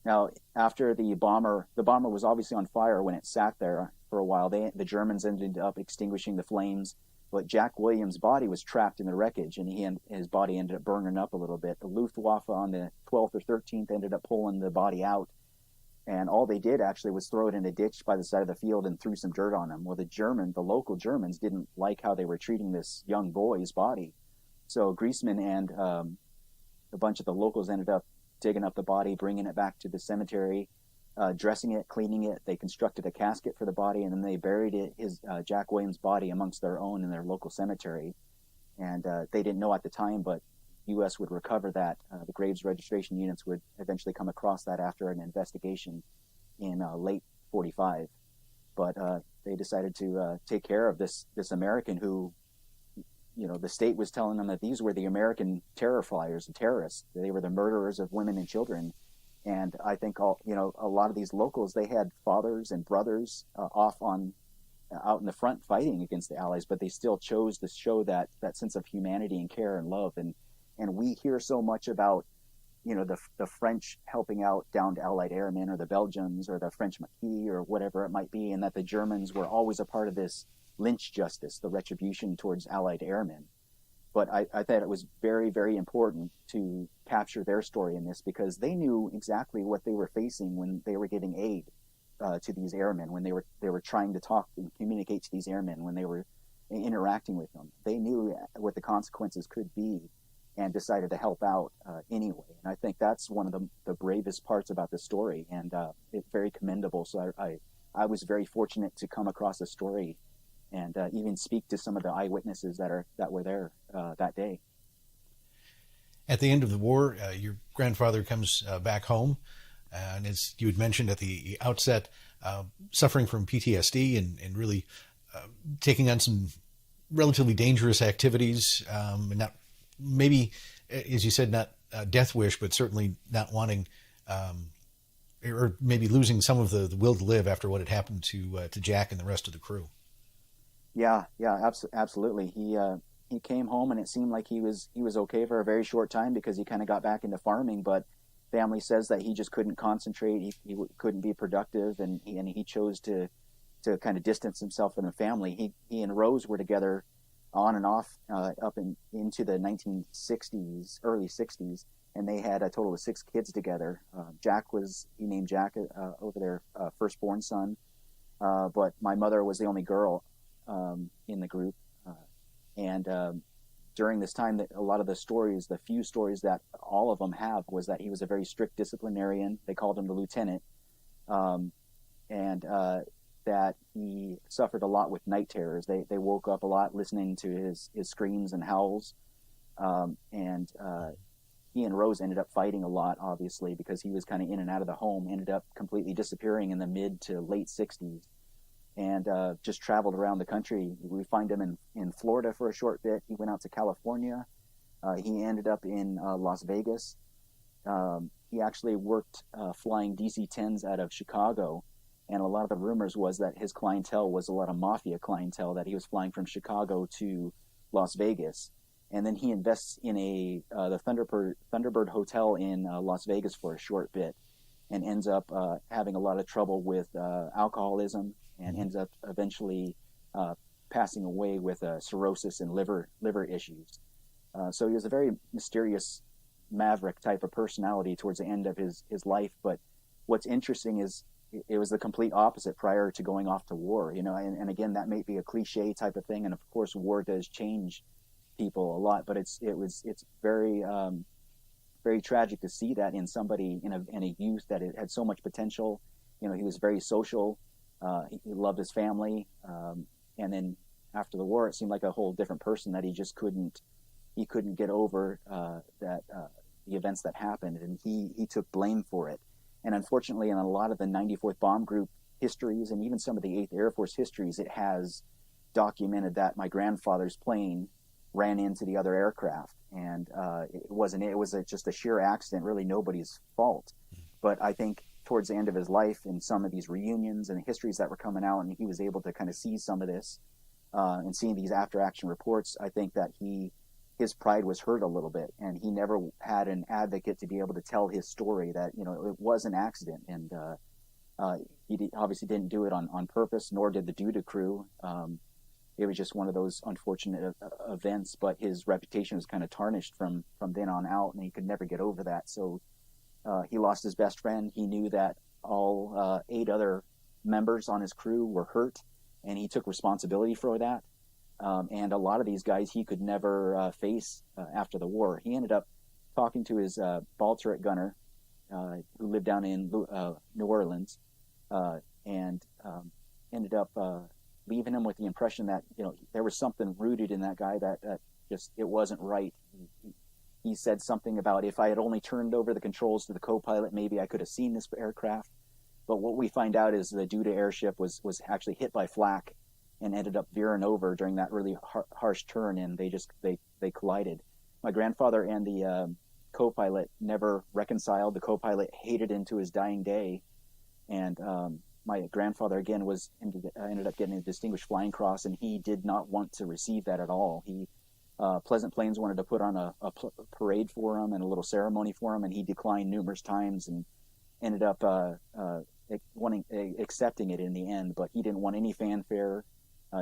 Now, after the bomber was obviously on fire when it sat there for a while. The Germans ended up extinguishing the flames, but Jack Williams' body was trapped in the wreckage, and his body ended up burning up a little bit. The Luftwaffe on the 12th or 13th ended up pulling the body out, and all they did actually was throw it in a ditch by the side of the field and threw some dirt on him. Well, the local Germans didn't like how they were treating this young boy's body, so Griesman and a bunch of the locals ended up digging up the body, bringing it back to the cemetery, dressing it, cleaning it. They constructed a casket for the body, and then they buried Jack Williams' body amongst their own in their local cemetery. And they didn't know at the time, but U.S. would recover that. The graves registration units would eventually come across that after an investigation in late 45. But they decided to take care of this American who, the state was telling them that these were the American terror flyers, the terrorists. They were the murderers of women and children. And I think a lot of these locals, they had fathers and brothers out in the front fighting against the Allies, but they still chose to show that sense of humanity and care and love. And we hear so much about, the French helping out downed Allied airmen, or the Belgians, or the French Maquis, or whatever it might be, and that the Germans were always a part of this lynch justice, the retribution towards Allied airmen. But I thought it was very, very important to capture their story in this, because they knew exactly what they were facing when they were giving aid to these airmen, when they were trying to talk and communicate to these airmen, when they were interacting with them. They knew what the consequences could be and decided to help out anyway. And I think that's one of the bravest parts about the story, and it's very commendable. So I was very fortunate to come across a story and even speak to some of the eyewitnesses that were there that day. At the end of the war, your grandfather comes back home, and as you had mentioned at the outset, suffering from PTSD and really taking on some relatively dangerous activities, and not, maybe, as you said, not death wish, but certainly not wanting, or maybe losing some of the will to live after what had happened to Jack and the rest of the crew. Yeah, absolutely. He came home, and it seemed like he was okay for a very short time, because he kind of got back into farming. But family says that he just couldn't concentrate. He couldn't be productive, and he chose to kind of distance himself from the family. He and Rose were together on and off up into the 1960s, early 60s, and they had a total of 6 kids together. He named Jack over their firstborn son, but my mother was the only girl in the group, and during this time, that a lot of the few stories that all of them have, was that he was a very strict disciplinarian. They called him the lieutenant, and that he suffered a lot with night terrors. They woke up a lot listening to his screams and howls, and he and Rose ended up fighting a lot, obviously, because he was kind of in and out of the home. Ended up completely disappearing in the mid to late 60s. And just traveled around the country. We find him in Florida for a short bit. He went out to California. He ended up in Las Vegas. He actually worked flying DC-10s out of Chicago, and a lot of the rumors was that his clientele was a lot of mafia clientele, that he was flying from Chicago to Las Vegas. And then he invests in the Thunderbird Hotel in Las Vegas for a short bit, and ends up having a lot of trouble with alcoholism, and ends up eventually passing away with cirrhosis and liver issues. So he was a very mysterious maverick type of personality towards the end of his life. But what's interesting is it was the complete opposite prior to going off to war. And again, that may be a cliche type of thing, and of course war does change people a lot, but it's very very tragic to see that in somebody, in a youth that had so much potential. He was very social. He loved his family, and then after the war, it seemed like a whole different person, that he just couldn't get over the events that happened, and he took blame for it. And unfortunately, in a lot of the 94th Bomb Group histories, and even some of the 8th Air Force histories, it has documented that my grandfather's plane ran into the other aircraft, and it wasn't. It was just a sheer accident, really nobody's fault. But I think towards the end of his life, in some of these reunions and histories that were coming out, and he was able to kind of see some of this, and seeing these after action reports, I think that his pride was hurt a little bit, and he never had an advocate to be able to tell his story that, it was an accident, and obviously didn't do it on purpose, nor did the Duda crew. It was just one of those unfortunate events, but his reputation was kind of tarnished from then on out, and he could never get over that. So he lost his best friend. He knew that all 8 other members on his crew were hurt, and he took responsibility for that. And a lot of these guys he could never face after the war. He ended up talking to his ball turret gunner, who lived down in New Orleans, and ended up leaving him with the impression that there was something rooted in that guy that just it wasn't right. He said something about, if I had only turned over the controls to the co-pilot, maybe I could have seen this aircraft. But what we find out is the Duda airship was actually hit by flak and ended up veering over during that really harsh turn, and they collided. My grandfather and the co-pilot never reconciled. The co-pilot hated him to his dying day, and my grandfather again ended up getting a Distinguished Flying Cross, and he did not want to receive that at all. Pleasant Plains wanted to put on a parade for him and a little ceremony for him, and he declined numerous times and ended up accepting it in the end. But he didn't want any fanfare.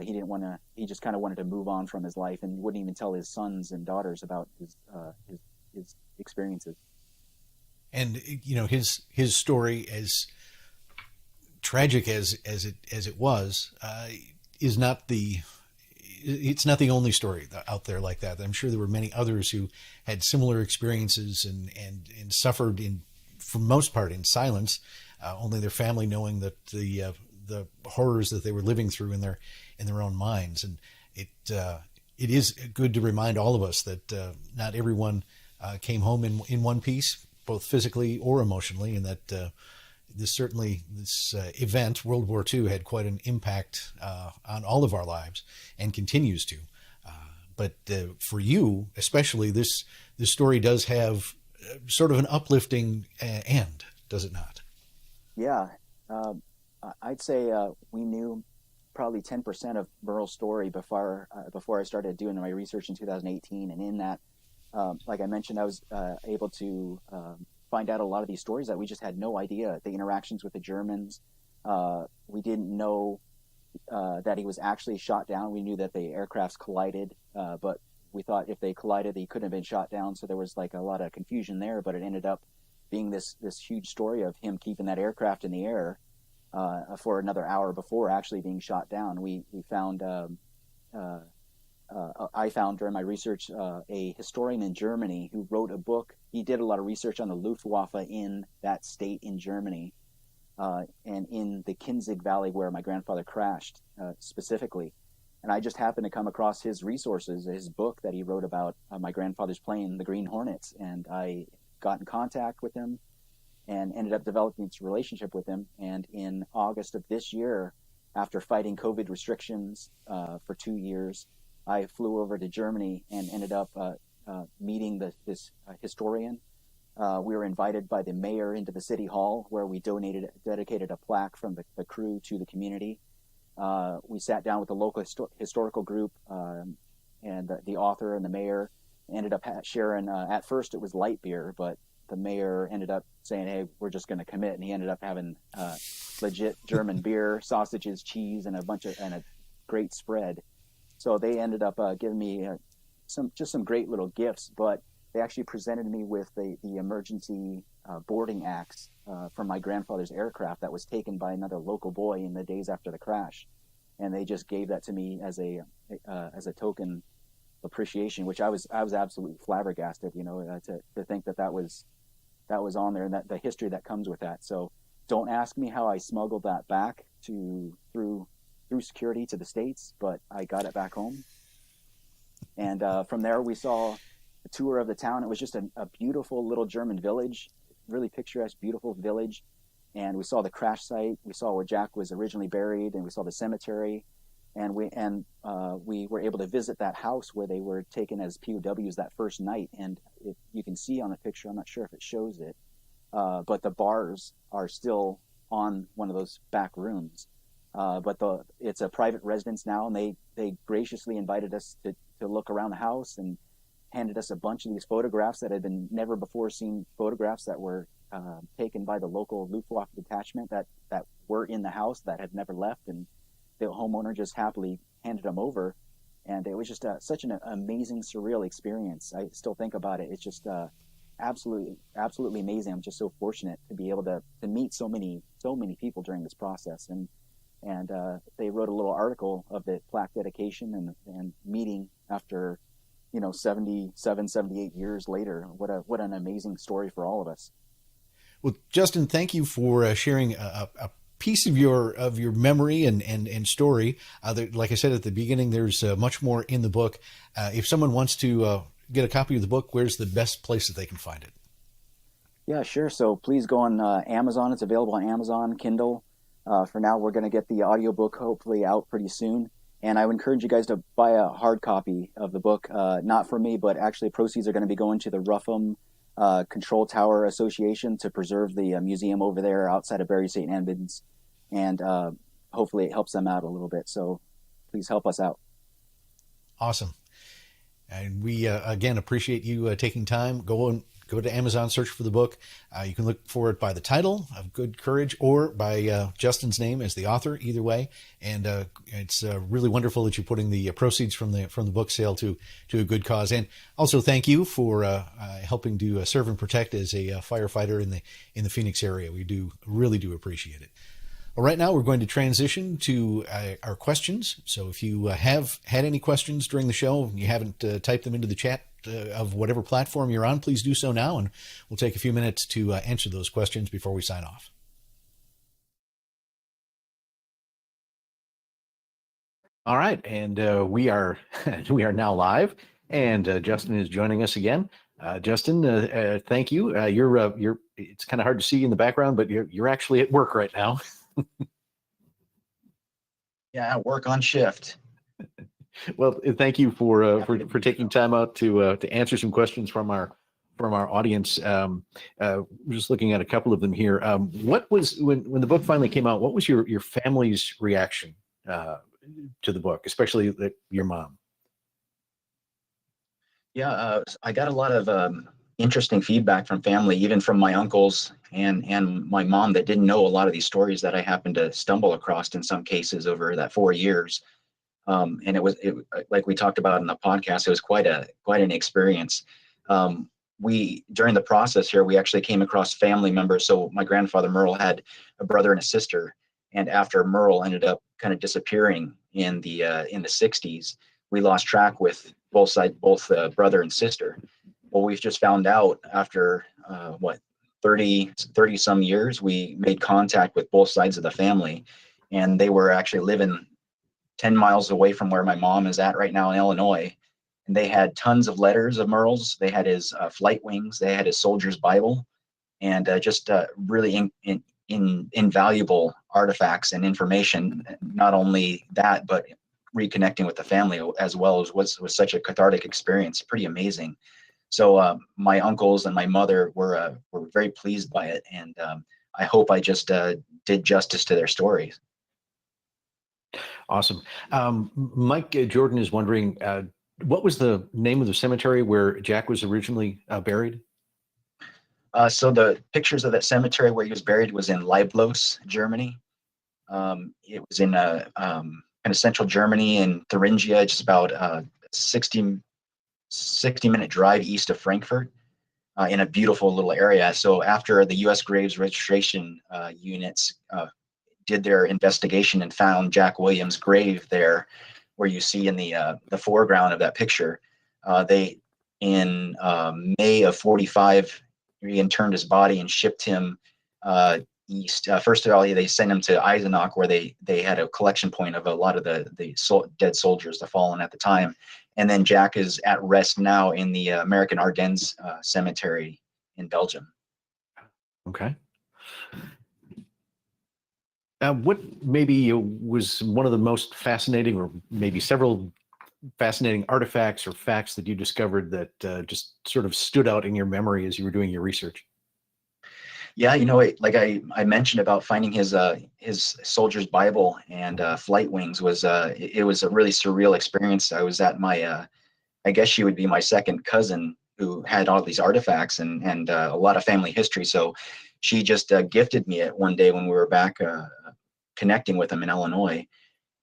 He just kind of wanted to move on from his life, and wouldn't even tell his sons and daughters about his experiences. And his story, as tragic as it was, is not it's not the only story out there like that. I'm sure there were many others who had similar experiences and suffered for most part in silence, only their family knowing that the horrors that they were living through in their own minds. And it is good to remind all of us that not everyone came home in one piece, both physically or emotionally, and that this event, World War II, had quite an impact on all of our lives and continues to. But for you, especially, this story does have sort of an uplifting end, does it not? Yeah. I'd say we knew probably 10% of Merle's story before I started doing my research in 2018. And in that, like I mentioned, I was able to find out a lot of these stories that we just had no idea. The interactions with the Germans, we didn't know that he was actually shot down. We knew that the aircrafts collided, but we thought if they collided, he couldn't have been shot down. So there was like a lot of confusion there, but it ended up being this huge story of him keeping that aircraft in the air for another hour before actually being shot down. We found, I found during my research, a historian in Germany who wrote a book. He did a lot of research on the Luftwaffe in that state in Germany, and in the Kinzig Valley where my grandfather crashed specifically. And I just happened to come across his resources, his book that he wrote about my grandfather's plane, the Green Hornets, and I got in contact with him and ended up developing this relationship with him. And in August of this year, after fighting COVID restrictions for 2 years, I flew over to Germany and ended up meeting this historian. We were invited by the mayor into the city hall, where we dedicated a plaque from the crew to the community. We sat down with the local historical group and the author and the mayor. Ended up sharing, at first it was light beer, but the mayor ended up saying, hey, we're just going to commit. And he ended up having legit German beer, sausages, cheese, and a great spread. So they ended up giving me some great little gifts, but they actually presented me with the emergency boarding axe from my grandfather's aircraft that was taken by another local boy in the days after the crash. And they just gave that to me as a token appreciation, which I was absolutely flabbergasted, to think that was on there, and that the history that comes with that. So don't ask me how I smuggled that back through security to the States, but I got it back home. And from there we saw a tour of the town. It was just a beautiful little German village, really picturesque, beautiful village. And we saw the crash site. We saw where Jack was originally buried, and we saw the cemetery. we were able to visit that house where they were taken as POWs that first night. And if you can see on the picture, I'm not sure if it shows it, but the bars are still on one of those back rooms. But it's a private residence now, and they graciously invited us to look around the house and handed us a bunch of these photographs that had been never before seen photographs that were taken by the local Luftwaffe detachment that were in the house that had never left, and the homeowner just happily handed them over. And it was just such an amazing, surreal experience. I still think about it. It's just absolutely amazing. I'm just so fortunate to be able to meet so many people during this process. And they wrote a little article of the plaque dedication and meeting after 77, 78 years later. What an amazing story for all of us. Well, Justin, thank you for sharing a piece of your memory and story. Like I said at the beginning, there's much more in the book. If someone wants to get a copy of the book, where's the best place that they can find it? Yeah, sure. So please go on Amazon. It's available on Amazon, Kindle. For now, we're going to get the audiobook hopefully out pretty soon. And I would encourage you guys to buy a hard copy of the book, not for me, but actually proceeds are going to be going to the Rougham Control Tower Association to preserve the museum over there outside of Bury St. Edmunds. And hopefully it helps them out a little bit. So please help us out. Awesome. And we, again, appreciate you taking time. Go to Amazon, search for the book. You can look for it by the title of Good Courage or by Justin's name as the author, either way. And it's really wonderful that you're putting the proceeds from the book sale to a good cause. And also thank you for helping to serve and protect as a firefighter in the Phoenix area. We really do appreciate it. Well, right now we're going to transition to our questions. So if you have had any questions during the show and you haven't typed them into the chat of whatever platform you're on, please do so now, and we'll take a few minutes to answer those questions before we sign off. All right, and we are now live, and Justin is joining us again. Justin, thank you. You're it's kind of hard to see in the background, but you're actually at work right now. Yeah, work on shift. Well, thank you for taking time out to answer some questions from our audience. We're just looking at a couple of them here. What was when the book finally came out? What was your family's reaction to the book, especially your mom? Yeah, I got a lot of interesting feedback from family, even from my uncles and my mom that didn't know a lot of these stories that I happened to stumble across in some cases over that 4 years. And it like we talked about in the podcast, it was quite an experience. During the process here, we actually came across family members. So my grandfather Merle had a brother and a sister, and after Merle ended up kind of disappearing in the 60s, we lost track with both brother and sister. Well, we've just found out after 30 some years, we made contact with both sides of the family, and they were actually living 10 miles away from where my mom is at right now in Illinois. And they had tons of letters of Merle's. They had his flight wings. They had his soldier's Bible, and just really invaluable artifacts and information. Not only that, but reconnecting with the family as well was such a cathartic experience. Pretty amazing. So my uncles and my mother were very pleased by it, and I hope I just did justice to their stories. Awesome. Mike Jordan is wondering, what was the name of the cemetery where Jack was originally buried? So the pictures of that cemetery where he was buried was in Leiblos, Germany. It was in kind of central Germany in Thuringia, just about 60-minute drive east of Frankfurt, in a beautiful little area. So after the U.S. Graves Registration units did their investigation and found Jack Williams' grave there, where you see in the foreground of that picture, they in May of 45 reinterned his body and shipped him east. First of all, they sent him to Eisenach, where they had a collection point of a lot of the dead soldiers, the fallen at the time. And then Jack is at rest now in the American Ardennes Cemetery in Belgium. Okay. What maybe was one of the most fascinating, or maybe several fascinating artifacts or facts that you discovered that just sort of stood out in your memory as you were doing your research? Yeah, like I mentioned about finding his soldier's Bible and flight wings was it was a really surreal experience. I was at my I guess she would be my second cousin who had all these artifacts and a lot of family history. So she just gifted me it one day when we were back connecting with him in Illinois,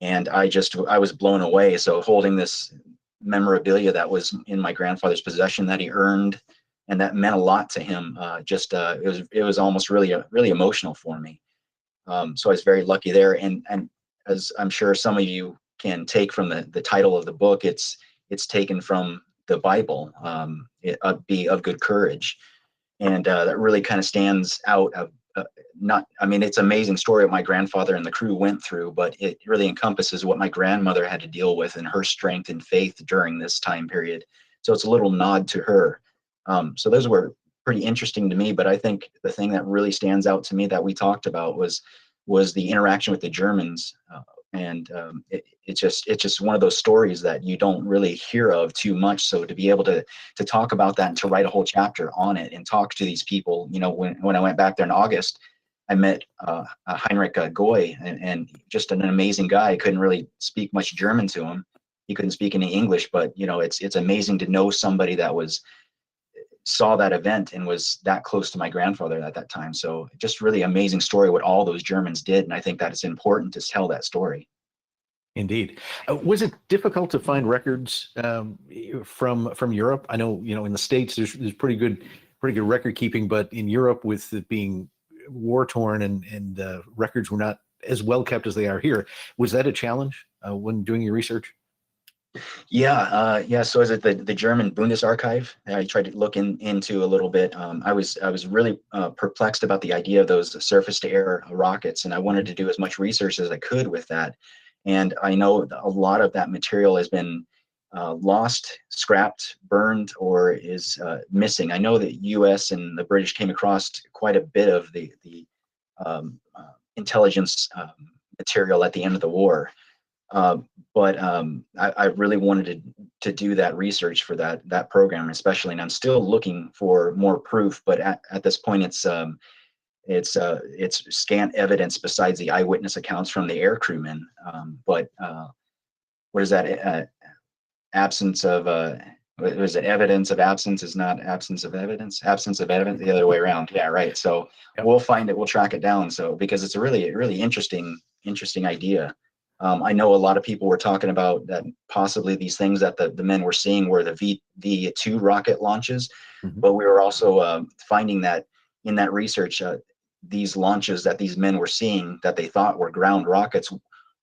and I was blown away. So holding this memorabilia that was in my grandfather's possession that he earned and that meant a lot to him. It was almost really emotional for me. So I was very lucky there, and as I'm sure some of you can take from the title of the book, it's taken from the Bible, be of good courage, and that really kind of stands out of. Not, I mean, it's an amazing story what my grandfather and the crew went through, but it really encompasses what my grandmother had to deal with and her strength and faith during this time period. So it's a little nod to her. So those were pretty interesting to me, but I think the thing that really stands out to me that we talked about was the interaction with the Germans, and it's just one of those stories that you don't really hear of too much. So to be able to talk about that and to write a whole chapter on it and talk to these people, when I went back there in August, I met Heinrich Goy, and just an amazing guy. I couldn't really speak much German to him. He couldn't speak any English, but it's amazing to know somebody that saw that event and was that close to my grandfather at that time. So just really amazing story what all those Germans did, and I think that it's important to tell that story. Indeed. Was it difficult to find records from Europe? I know in the States there's pretty good record keeping, but in Europe, with it being war torn and records were not as well kept as they are here, was that a challenge when doing your research? Yeah. So is it the German Bundesarchive? I tried to look into a little bit. I was really perplexed about the idea of those surface to air rockets, and I wanted to do as much research as I could with that. And I know a lot of that material has been lost, scrapped, burned, or is missing. I know that U.S. and the British came across quite a bit of the intelligence material at the end of the war. But I really wanted to do that research for that program, especially, and I'm still looking for more proof. But at this point, it's scant evidence besides the eyewitness accounts from the air crewmen. What is that? Absence of was it evidence of absence is not absence of evidence? Absence of evidence, the other way around. Yeah, right. So Yep. We'll find it. We'll track it down. So because it's a really interesting idea. I know a lot of people were talking about that possibly these things that the men were seeing were the V2 rocket launches, Mhm. but we were also finding that in that research, these launches that these men were seeing that they thought were ground rockets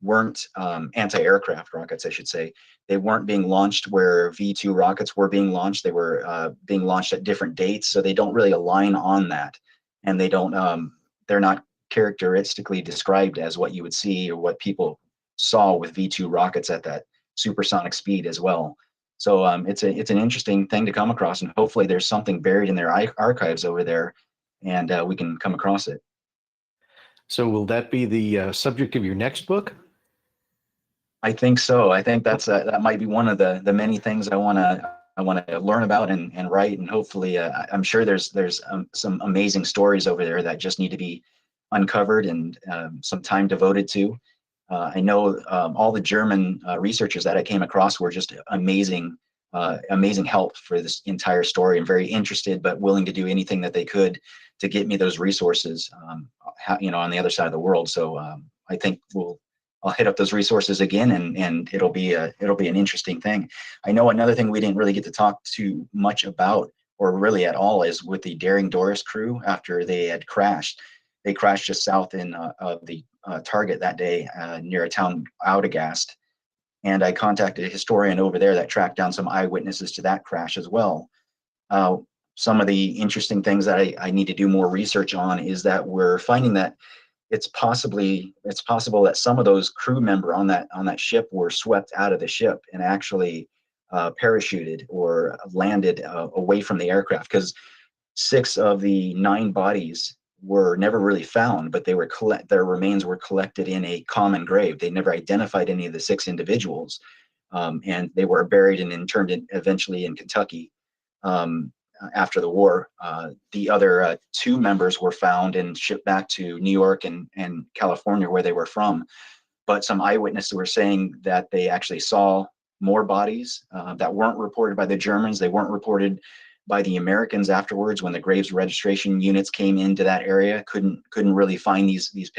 weren't anti-aircraft rockets, I should say. They weren't being launched where V2 rockets were being launched. They were being launched at different dates, so they don't really align on that, and they're not characteristically described as what you would see or what people saw with V2 rockets at that supersonic speed as well. So it's an interesting thing to come across, and hopefully there's something buried in their archives over there, and we can come across it. So will that be the subject of your next book? I think so. I think that might be one of the many things I want to learn about and write, and hopefully I'm sure there's some amazing stories over there that just need to be uncovered and some time devoted to. I know all the German researchers that I came across were just amazing help for this entire story, and very interested, but willing to do anything that they could to get me those resources, on the other side of the world. So I think I'll hit up those resources again, and it'll be an interesting thing. I know another thing we didn't really get to talk too much about, or really at all, is with the Daring Doris crew after they had crashed. They crashed just south of the target that day near a town Outagast, and I contacted a historian over there that tracked down some eyewitnesses to that crash as well. Some of the interesting things that I need to do more research on is that we're finding that it's possible that some of those crew member on that ship were swept out of the ship and actually parachuted or landed away from the aircraft, because 6 of the 9 bodies were never really found, but their remains were collected in a common grave. They never identified any of the 6 individuals, and they were buried and interned eventually in Kentucky. After the war, the other 2 members were found and shipped back to New York and California, where they were from. But some eyewitnesses were saying that they actually saw more bodies that weren't reported by the Germans. They weren't reported by the Americans afterwards, when the graves registration units came into that area. Couldn't really find these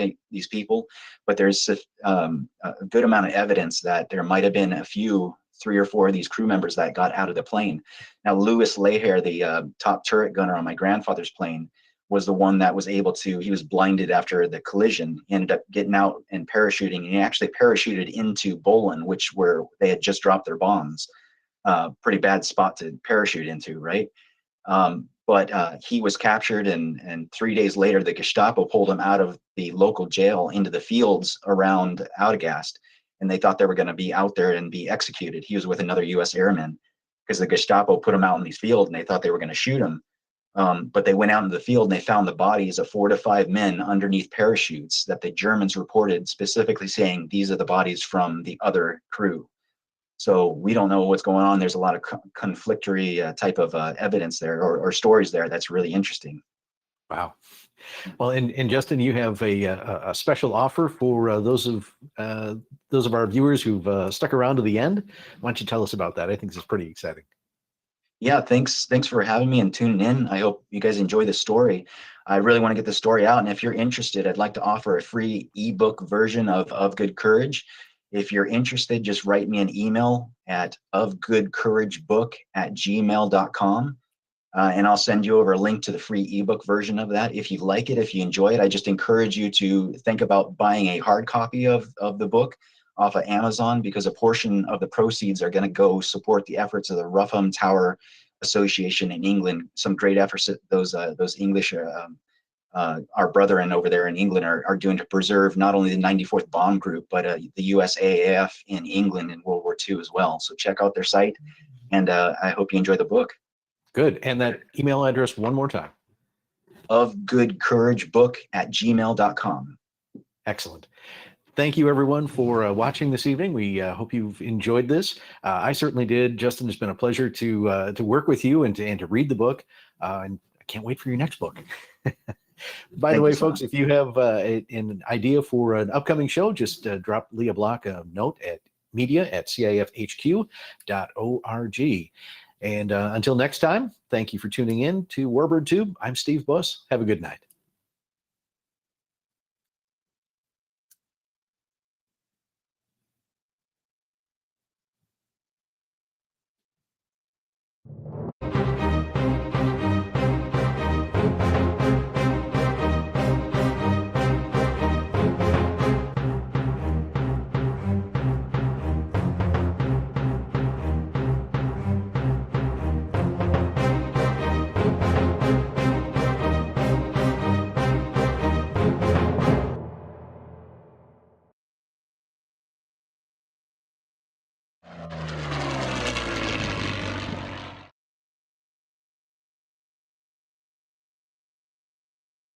people. But there's a good amount of evidence that there might have been a few, 3 or 4 of these crew members that got out of the plane. Now, Louis Lahair, the top turret gunner on my grandfather's plane, was the one that was able to, he was blinded after the collision. He ended up getting out and parachuting, and he actually parachuted into Bolin, where they had just dropped their bombs. Pretty bad spot to parachute into, right? But he was captured, and 3 days later, the Gestapo pulled him out of the local jail into the fields around Outagast, and they thought they were going to be out there and be executed. He was with another U.S. airman, because the Gestapo put him out in these fields, and they thought they were going to shoot him. But they went out into the field, and they found the bodies of 4 to 5 men underneath parachutes that the Germans reported, specifically saying these are the bodies from the other crew. So we don't know what's going on. There's a lot of conflictory type of evidence there, or stories there. That's really interesting. Wow. Well, and Justin, you have a special offer for those of our viewers who've stuck around to the end. Why don't you tell us about that? I think this is pretty exciting. Yeah, thanks for having me and tuning in. I hope you guys enjoy the story. I really want to get the story out, and if you're interested, I'd like to offer a free ebook version of Good Courage. If you're interested, just write me an email at ofgoodcouragebook@gmail.com. And I'll send you over a link to the free ebook version of that. If you like it, if you enjoy it, I just encourage you to think about buying a hard copy of the book off of Amazon, because a portion of the proceeds are going to go support the efforts of the Rougham Tower Association in England. Some great efforts that those English, our brethren over there in England are doing to preserve not only the 94th Bomb Group, but the USAAF in England in World War II as well. So check out their site, and I hope you enjoy the book. Good. And that email address one more time. ofgoodcouragebook@gmail.com. Excellent. Thank you, everyone, for watching this evening. We hope you've enjoyed this. I certainly did. Justin, it's been a pleasure to work with you and to read the book. And I can't wait for your next book. By the way, folks, if you have an idea for an upcoming show, just drop Leah Block a note at media@cafhq.org. And until next time, thank you for tuning in to Warbird Tube. I'm Steve Buss. Have a good night.